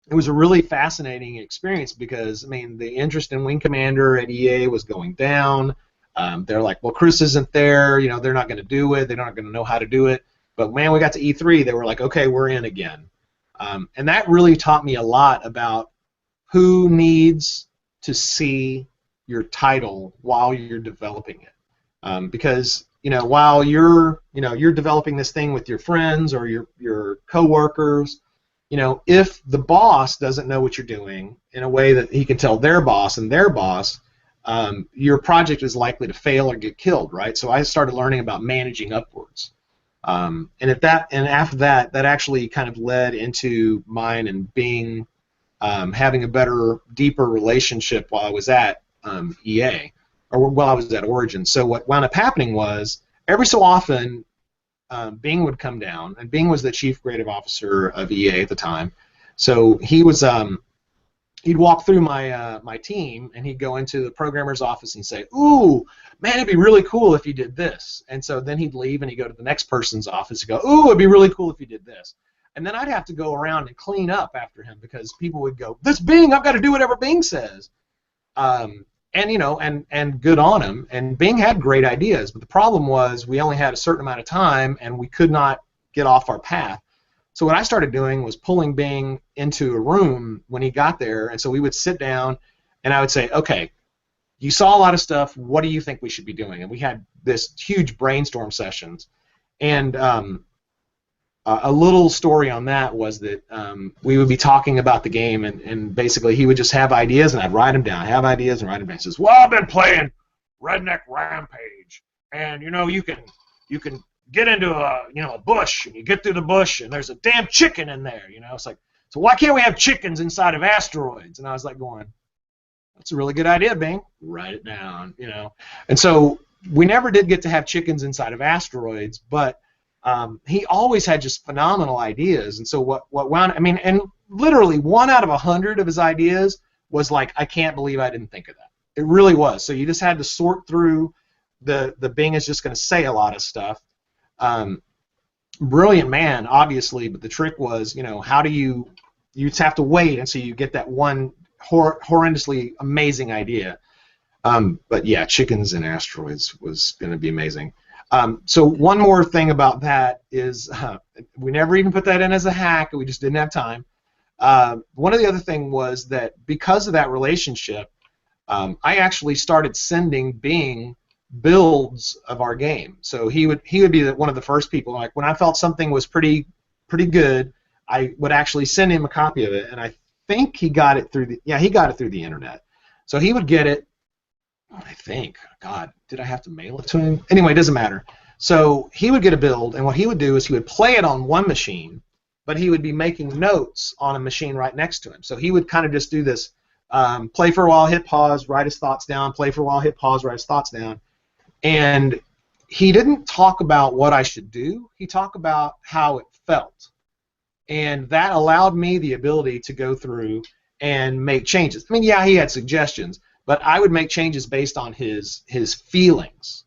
really fascinating experience, because the interest in Wing Commander at EA was going down. They're like, well, Chris isn't there, they're not going to do it, they're not going to know how to do it. But man, we got to E3, they were like, okay, we're in again. And that really taught me a lot about who needs to see your title while you're developing it. Because while you're developing this thing with your friends or your coworkers, if the boss doesn't know what you're doing in a way that he can tell their boss and their boss, your project is likely to fail or get killed, right? So I started learning about managing upwards. And after that, that actually kind of led into mine and Bing having a better, deeper relationship while I was at EA, or while I was at Origin. So what wound up happening was, every so often, Bing would come down, and Bing was the chief creative officer of EA at the time. So he was, he'd walk through my team, and he'd go into the programmer's office and say, "Ooh, man, it'd be really cool if you did this." And so then he'd leave and he'd go to the next person's office and go, "Ooh, it'd be really cool if you did this." And then I'd have to go around and clean up after him, because people would go, "This Bing, I've got to do whatever Bing says." And you know, and good on him. And Bing had great ideas, but the problem was we only had a certain amount of time, and we could not get off our path. So what I started doing was pulling Bing into a room when he got there, and so we would sit down, and I would say, "Okay, you saw a lot of stuff. What do you think we should be doing?" And we had this huge brainstorm sessions. And a little story on that was that we would be talking about the game, and basically he would just have ideas, and I'd write them down. Have ideas and write them down. He says, "Well, I've been playing Redneck Rampage, and you know, you can get into a bush, and you get through the bush, and there's a damn chicken in there. You know, it's like, so why can't we have chickens inside of asteroids?" And I was like going, "That's a really good idea, Bing. Write it down." You know, and so we never did get to have chickens inside of asteroids, but he always had just phenomenal ideas. And so what wound, I mean, and literally 1 out of 100 of his ideas was like, I can't believe I didn't think of that. It really was. So you just had to sort through the Bing is just going to say a lot of stuff. Brilliant man, obviously, but the trick was, you know, how do you just have to wait until you get that one horrendously amazing idea. But yeah, chickens and asteroids was going to be amazing. So one more thing about that is we never even put that in as a hack. We just didn't have time. One of the other thing was that because of that relationship, I actually started sending Bing builds of our game. So he would be one of the first people. Like when I felt something was pretty good, I would actually send him a copy of it, and I think he got it through the internet. So he would get it. I think, God, did I have to mail it to him? Anyway, it doesn't matter. So he would get a build, and what he would do is he would play it on one machine, but he would be making notes on a machine right next to him. So he would kind of just do this, play for a while, hit pause, write his thoughts down, play for a while, hit pause, write his thoughts down. And he didn't talk about what I should do. He talked about how it felt. And that allowed me the ability to go through and make changes. I mean, yeah, he had suggestions, but I would make changes based on his feelings.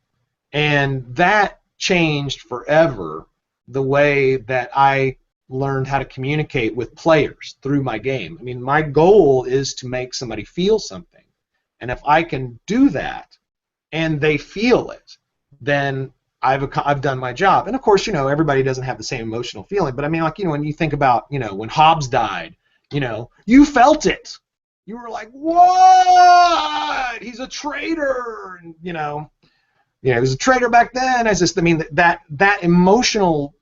And that changed forever the way that I learned how to communicate with players through my game. I mean, my goal is to make somebody feel something. And if I can do that and they feel it, then I've done my job. And of course, you know, everybody doesn't have the same emotional feeling, but I mean, like, you know, when you think about, you know, when Hobbes died, you know, you felt it. You were like, what? He's a traitor. And, you know, he was a traitor back then. I mean, that emotional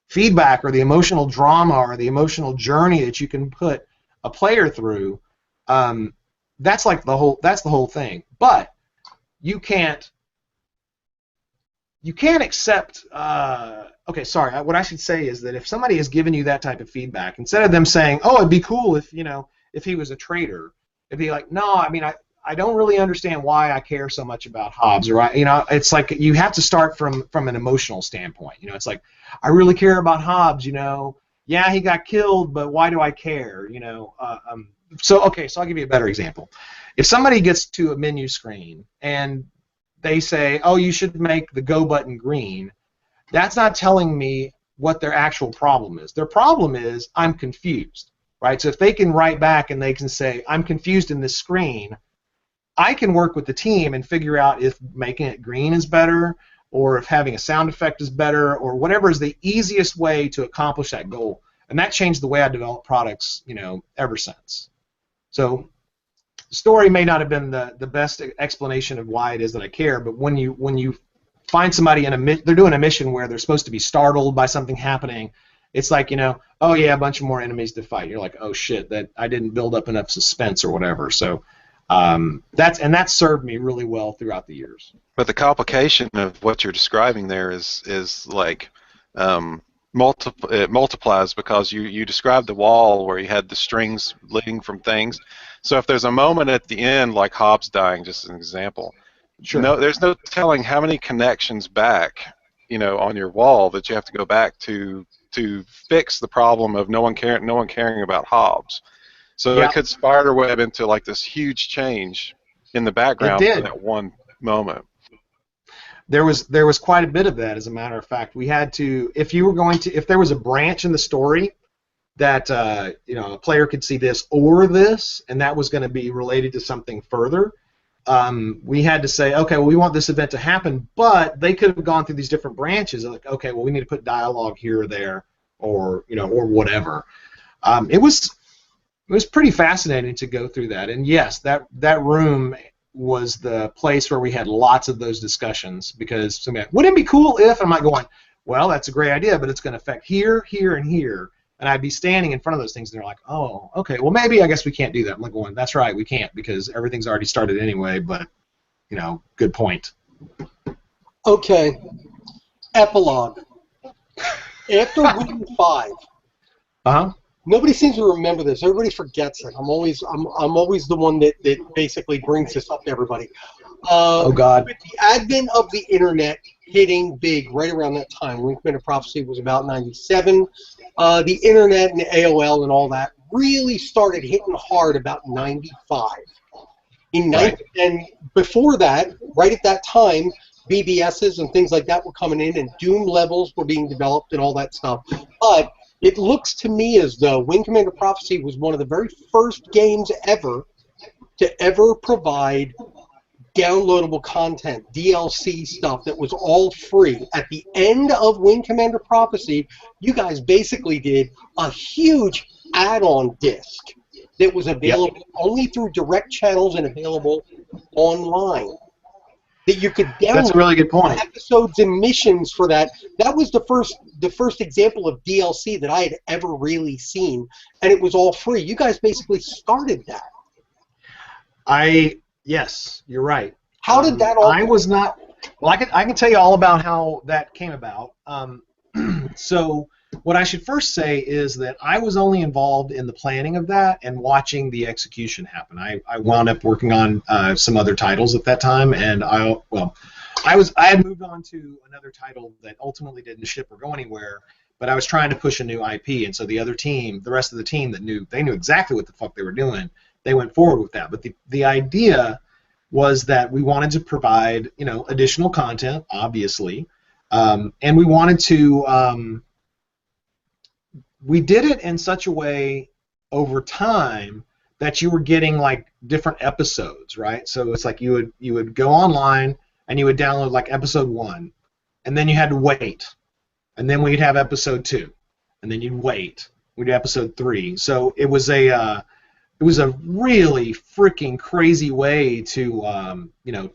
feedback, or the emotional drama, or the emotional journey that you can put a player through, that's like the whole thing. But you can't accept. Okay, sorry. What I should say is that if somebody has given you that type of feedback, instead of them saying, "Oh, it'd be cool if, you know, if he was a traitor," it'd be like, "No, I mean, I don't really understand why I care so much about Hobbes," or you know, it's like you have to start from an emotional standpoint. You know, it's like, I really care about Hobbes. You know, yeah, he got killed, but why do I care? You know, so I'll give you a better example. If somebody gets to a menu screen and they say, "Oh, you should make the go button green," that's not telling me what their actual problem is. Their problem is, I'm confused. Right? So if they can write back and they can say, "I'm confused in this screen," I can work with the team and figure out if making it green is better, or if having a sound effect is better, or whatever is the easiest way to accomplish that goal. And that changed the way I develop products, you know, ever since. So the story may not have been the best explanation of why it is that I care, but when you find somebody they're doing a mission where they're supposed to be startled by something happening, it's like, you know, oh yeah, a bunch of more enemies to fight. You're like, oh shit, that I didn't build up enough suspense or whatever. So That served me really well throughout the years. But the complication of what you're describing there is like it multiplies because you described the wall where you had the strings leading from things. So if there's a moment at the end, like Hobbs dying, just as an example, Sure. there's no telling how many connections back, on your wall that you have to go back to fix the problem of no one caring about Hobbs. So Yeah, it could spiderweb into like this huge change in the it background for did. that one moment. There was quite a bit of that, as a matter of fact. We had to, if there was a branch in the story that a player could see this or this, and that was going to be related to something further. We had to say, okay, well, we want this event to happen, but they could have gone through these different branches. Like, okay, well, we need to put dialogue here or there, or whatever. It was pretty fascinating to go through that. And yes, that room was the place where we had lots of those discussions, because somebody, wouldn't it be cool if? I'm not going, well, that's a great idea, but it's going to affect here, here, and here. And I'd be standing in front of those things, and they're like, oh, okay, well, maybe I guess we can't do that. I'm like going, that's right, we can't, because everything's already started anyway, but, good point. Okay. Epilogue. After Wing 5, Uh-huh. nobody seems to remember this. Everybody forgets it. I'm always the one that basically brings this up to everybody. Oh, God. With the advent of the internet hitting big right around that time, Wing Commander Prophecy was about 97. The internet and the AOL and all that really started hitting hard about 95. Right. And before that, right at that time, BBSs and things like that were coming in, and Doom levels were being developed and all that stuff. But it looks to me as though Wing Commander Prophecy was one of the very first games ever to ever provide downloadable content, DLC stuff that was all free. At the end of Wing Commander Prophecy, you guys basically did a huge add-on disc that was available only through direct channels and available online, that you could download. That's a really good point. Episodes and missions for that. That was the first example of DLC that I had ever really seen, and it was all free. You guys basically started that. Yes, you're right. How did that all? I was not. Well, I can tell you all about how that came about. So what I should first say is that I was only involved in the planning of that and watching the execution happen. I wound up working on some other titles at that time, and I had moved on to another title that ultimately didn't ship or go anywhere. But I was trying to push a new IP, and so the rest of the team that knew exactly what the fuck they were doing, they went forward with that. But the idea was that we wanted to provide, additional content, obviously, and we wanted to. We did it in such a way over time that you were getting like different episodes, right? So it's like you would go online and you would download like episode 1, and then you had to wait, and then we'd have episode 2, and then you'd wait. We'd do episode 3. So it was a really freaking crazy way to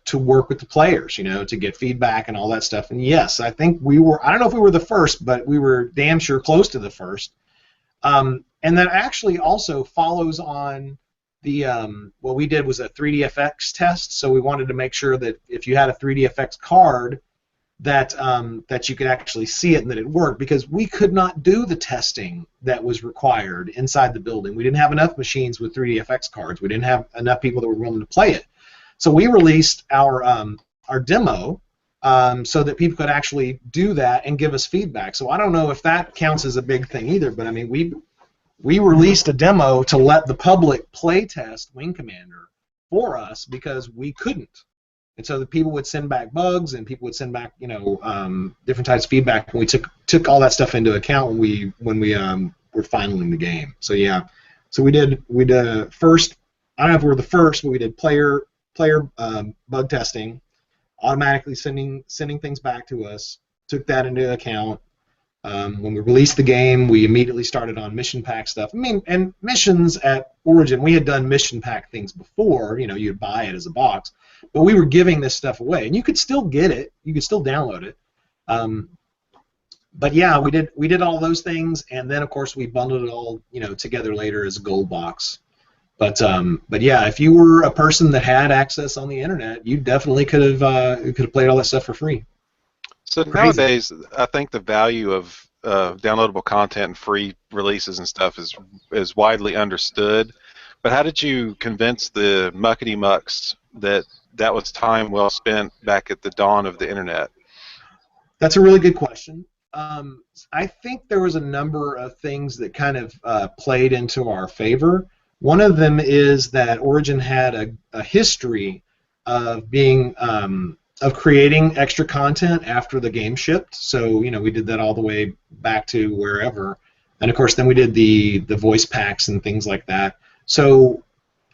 to work with the players, to get feedback and all that stuff. And yes, I think I don't know if we were the first, but we were damn sure close to the first. And that actually also follows on the what we did was a 3DFX test. So we wanted to make sure that if you had a 3DFX card, that you could actually see it and that it worked, because we could not do the testing that was required inside the building. We didn't have enough machines with 3DFX cards. We didn't have enough people that were willing to play it. So we released our demo so that people could actually do that and give us feedback. So I don't know if that counts as a big thing either, but I mean, we released a demo to let the public play test Wing Commander for us because we couldn't. And so the people would send back bugs, and people would send back, different types of feedback. And we took all that stuff into account when we were finaling the game. So yeah, so we did first. I don't know if we were the first, but we did player bug testing, automatically sending things back to us. Took that into account. When we released the game, we immediately started on mission pack stuff. I mean, and missions at Origin, we had done mission pack things before. You'd buy it as a box. But we were giving this stuff away, and you could still get it. You could still download it. But yeah, we did all those things, and then of course we bundled it all together later as a gold box. But yeah, if you were a person that had access on the internet, you definitely could have played all that stuff for free. So Crazy. nowadays, I think the value of downloadable content and free releases and stuff is widely understood. But how did you convince the muckety mucks that that was time well spent back at the dawn of the internet? That's a really good question. I think there was a number of things that kind of played into our favor. One of them is that Origin had a history of being of creating extra content after the game shipped. So we did that all the way back to wherever, and of course then we did the voice packs and things like that. So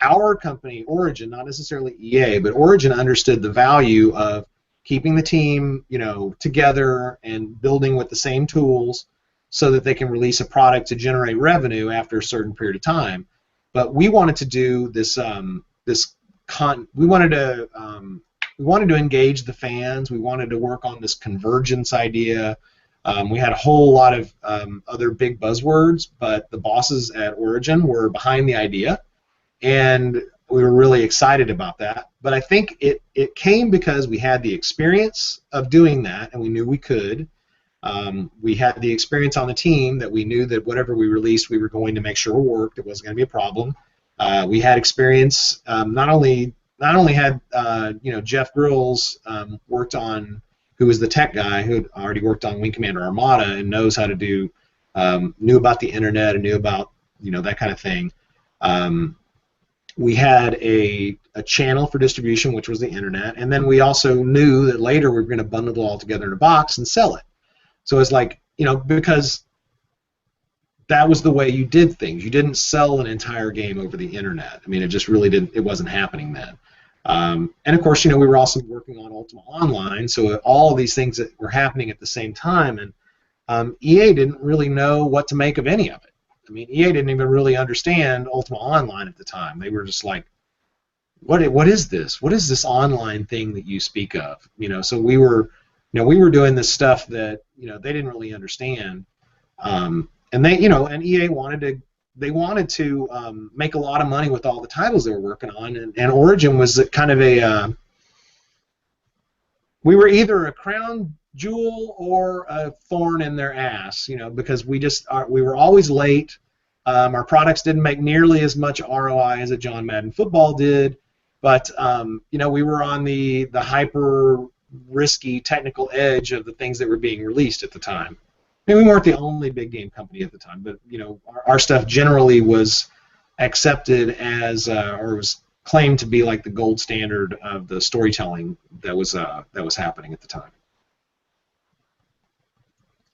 our company, Origin, not necessarily EA, but Origin understood the value of keeping the team, together and building with the same tools so that they can release a product to generate revenue after a certain period of time. But we wanted to do this. We wanted to engage the fans. We wanted to work on this convergence idea. We had a whole lot of other big buzzwords, but the bosses at Origin were behind the idea, and we were really excited about that. But I think it came because we had the experience of doing that, and we knew we could. We had the experience on the team that we knew that whatever we released, we were going to make sure it worked. It wasn't going to be a problem. We had experience. Not only had Jeff Grills worked on, who was the tech guy who had already worked on Wing Commander Armada and knows how to do, knew about the internet and knew about that kind of thing. We had a channel for distribution, which was the internet, and then we also knew that later we were going to bundle it all together in a box and sell it. So it's like, because that was the way you did things. You didn't sell an entire game over the internet. I mean, it just really didn't. It wasn't happening then. And of course, we were also working on Ultima Online, so all of these things that were happening at the same time, and EA didn't really know what to make of any of it. I mean, EA didn't even really understand Ultima Online at the time. They were just like, what is this? What is this online thing that you speak of? So we were doing this stuff that they didn't really understand, and and EA wanted to make a lot of money with all the titles they were working on, and Origin was kind of we were either a crown jewel or a thorn in their ass, because we were always late. Our products didn't make nearly as much ROI as a John Madden Football did, but we were on the hyper risky technical edge of the things that were being released at the time. I mean, we weren't the only big game company at the time, but our stuff generally was accepted as or was claimed to be like the gold standard of the storytelling that was happening at the time.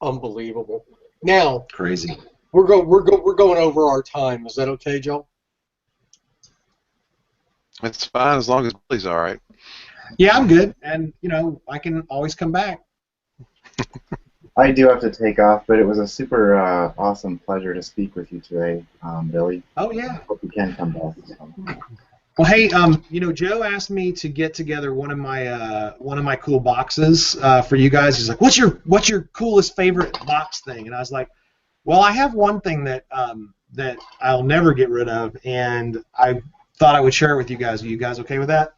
Unbelievable. Now, crazy. We're going over our time. Is that okay, Joe? It's fine as long as Billy's all right. Yeah, I'm good, and I can always come back. I do have to take off, but it was a super awesome pleasure to speak with you today, Billy. Oh yeah. Hope you can come back. Well, hey, Joe asked me to get together one of my cool boxes for you guys. He's like, "What's your coolest favorite box thing?" And I was like, "Well, I have one thing that I'll never get rid of, and I thought I would share it with you guys. Are you guys okay with that?"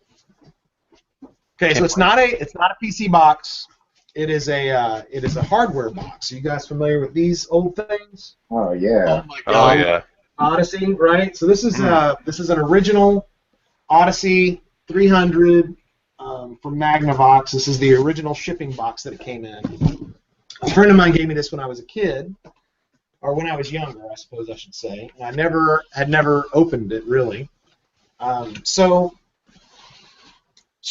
Okay, so it's not a PC box. It is a hardware box. Are you guys familiar with these old things? Oh yeah. Oh my God. Oh yeah. Odyssey, right? So this is an original Odyssey 300 from Magnavox. This is the original shipping box that it came in. A friend of mine gave me this when I was a kid, or when I was younger, I suppose I should say. And I had never opened it really. So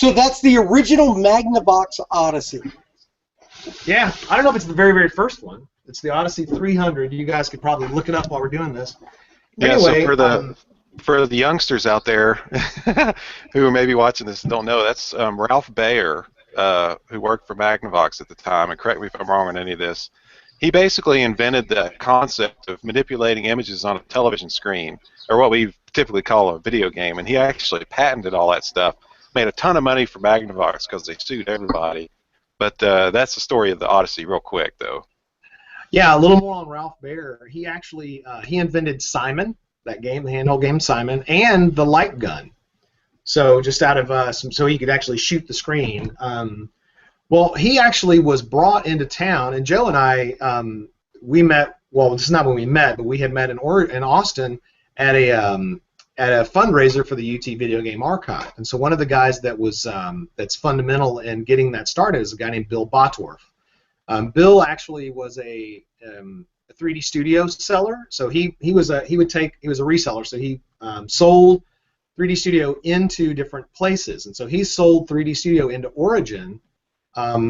that's the original Magnavox Odyssey. Yeah, I don't know if it's the very, very first one. It's the Odyssey 300. You guys could probably look it up while we're doing this. Yeah, anyway, so for the youngsters out there who may be watching this and don't know, that's Ralph Baer, who worked for Magnavox at the time, and correct me if I'm wrong on any of this. He basically invented the concept of manipulating images on a television screen, or what we typically call a video game, and he actually patented all that stuff. Made a ton of money for Magnavox because they sued everybody. But that's the story of the Odyssey real quick, though. Yeah, a little more on Ralph Baer. He actually he invented Simon, that game, the handheld game Simon, and the light gun. So just out of so he could actually shoot the screen. Well, he actually was brought into town, and Joe and I, we met. Well, this is not when we met, but we had met in Austin at a fundraiser for the UT Video Game Archive. And so one of the guys that was that's fundamental in getting that started is a guy named Bill Bottorff. Bill actually was a 3D studio seller. So he was a reseller. So he sold 3D Studio into different places, and so he sold 3D Studio into Origin.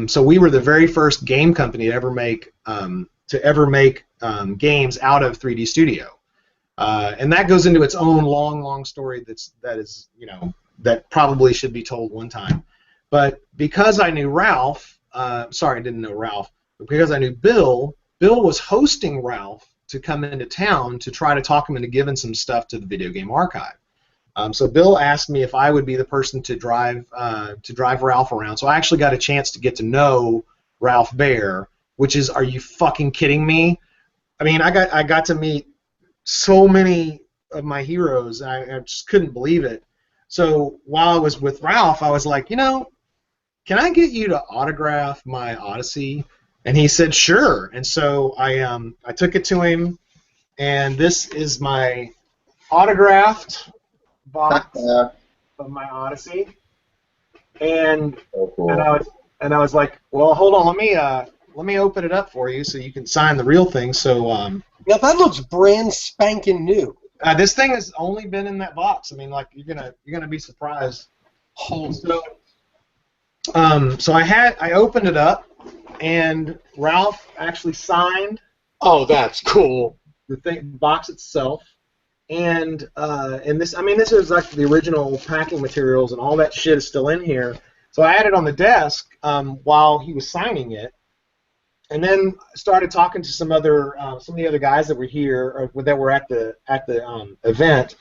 So we were the very first game company to ever make games out of 3D Studio, and that goes into its own long story. That probably should be told one time. But because I knew Ralph, sorry, I didn't know Ralph, but because I knew Bill was hosting Ralph to come into town to try to talk him into giving some stuff to the Video Game Archive. So Bill asked me if I would be the person to drive Ralph around. So I actually got a chance to get to know Ralph Baer, which is, are you fucking kidding me? I mean, I got to meet so many of my heroes. I just couldn't believe it. So while I was with Ralph, I was like, can I get you to autograph my Odyssey? And he said, sure. And so I took it to him, and this is my autographed box of my Odyssey, and cool. and I was like, well, hold on, let me open it up for you so you can sign the real thing. So now that looks brand spanking new. This thing has only been in that box. I mean, like you're gonna be surprised. So I opened it up, and Ralph actually signed. Oh, that's cool. The box itself. And this is like the original packing materials, and all that shit is still in here. So I had it on the desk while he was signing it, and then started talking to some of the other guys that were here, or that were at the event.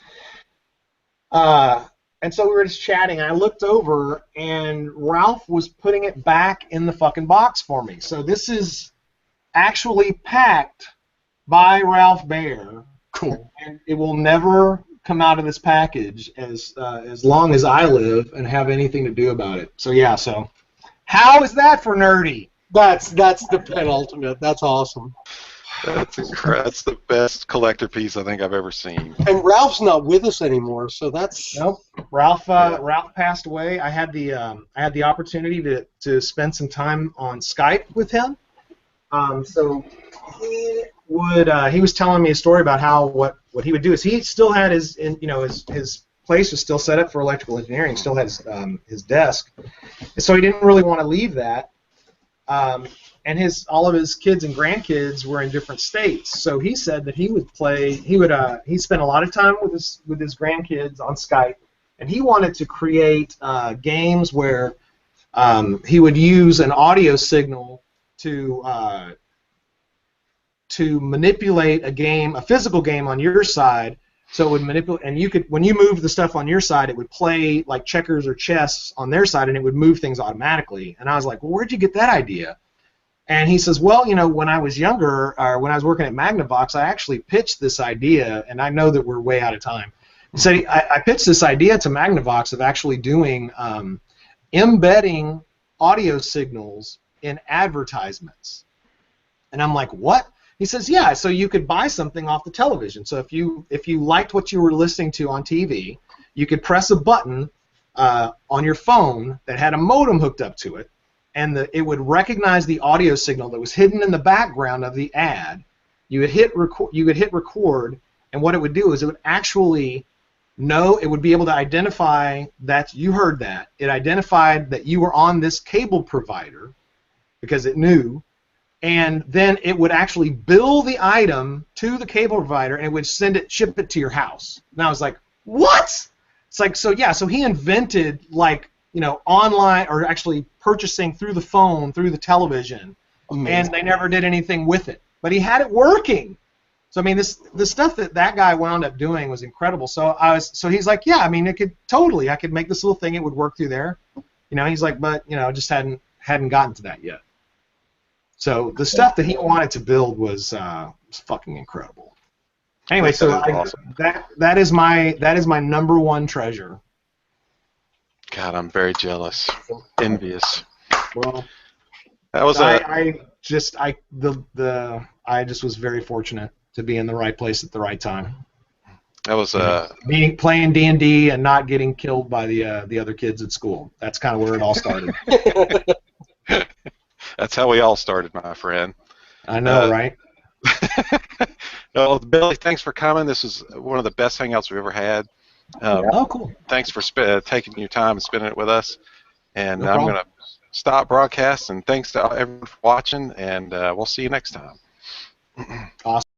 And so we were just chatting, and I looked over, and Ralph was putting it back in the fucking box for me. So this is actually packed by Ralph Baer. Cool. And it will never come out of this package as long as I live and have anything to do about it. So yeah. So how is that for nerdy? That's the penultimate. That's awesome. That's incredible. That's the best collector piece I think I've ever seen. And Ralph's not with us anymore, so that's. Nope. Ralph passed away. I had the opportunity to spend some time on Skype with him. So he was telling me a story about how what he would do is he still had his place was still set up for electrical engineering, still had his desk, so he didn't really want to leave that. And all of his kids and grandkids were in different states, so he said that he spent a lot of time with his grandkids on Skype, and he wanted to create games where he would use an audio signal to manipulate a physical game on your side, so it would manipulate, and when you moved the stuff on your side, it would play like checkers or chess on their side, and it would move things automatically. And I was like, well, where'd you get that idea? And he says, well, when I was younger, or when I was working at Magnavox, I actually pitched this idea, and I know that we're way out of time. He said, I pitched this idea to Magnavox of actually doing embedding audio signals in advertisements. And I'm like, what? He says, yeah, so you could buy something off the television. So if you liked what you were listening to on TV, you could press a button on your phone that had a modem hooked up to it, and it would recognize the audio signal that was hidden in the background of the ad. You would hit record, and what it would do is it would actually it would be able to identify that you heard that. It identified that you were on this cable provider because it knew. And then it would actually bill the item to the cable provider, and it would ship it to your house. And I was like, what? It's like, so he invented online, or actually purchasing through the phone, through the television. Amazing. And they never did anything with it. But he had it working. So I mean, the stuff that guy wound up doing was incredible. So he's like, yeah, I mean, I could make this little thing, it would work through there. He's like, but just hadn't gotten to that yet. So the stuff that he wanted to build was fucking incredible. Anyway, so That is awesome. that is my number one treasure. God, I'm very jealous, envious. Well, That was I just was very fortunate to be in the right place at the right time. that was Playing D&D and not getting killed by the other kids at school. That's kind of where it all started. That's how we all started, my friend. I know, right? No, Billy, thanks for coming. This is one of the best hangouts we've ever had. Oh, cool. Thanks for taking your time and spending it with us. And No I'm problem. going to stop broadcast. And thanks to everyone for watching. And we'll see you next time. Awesome.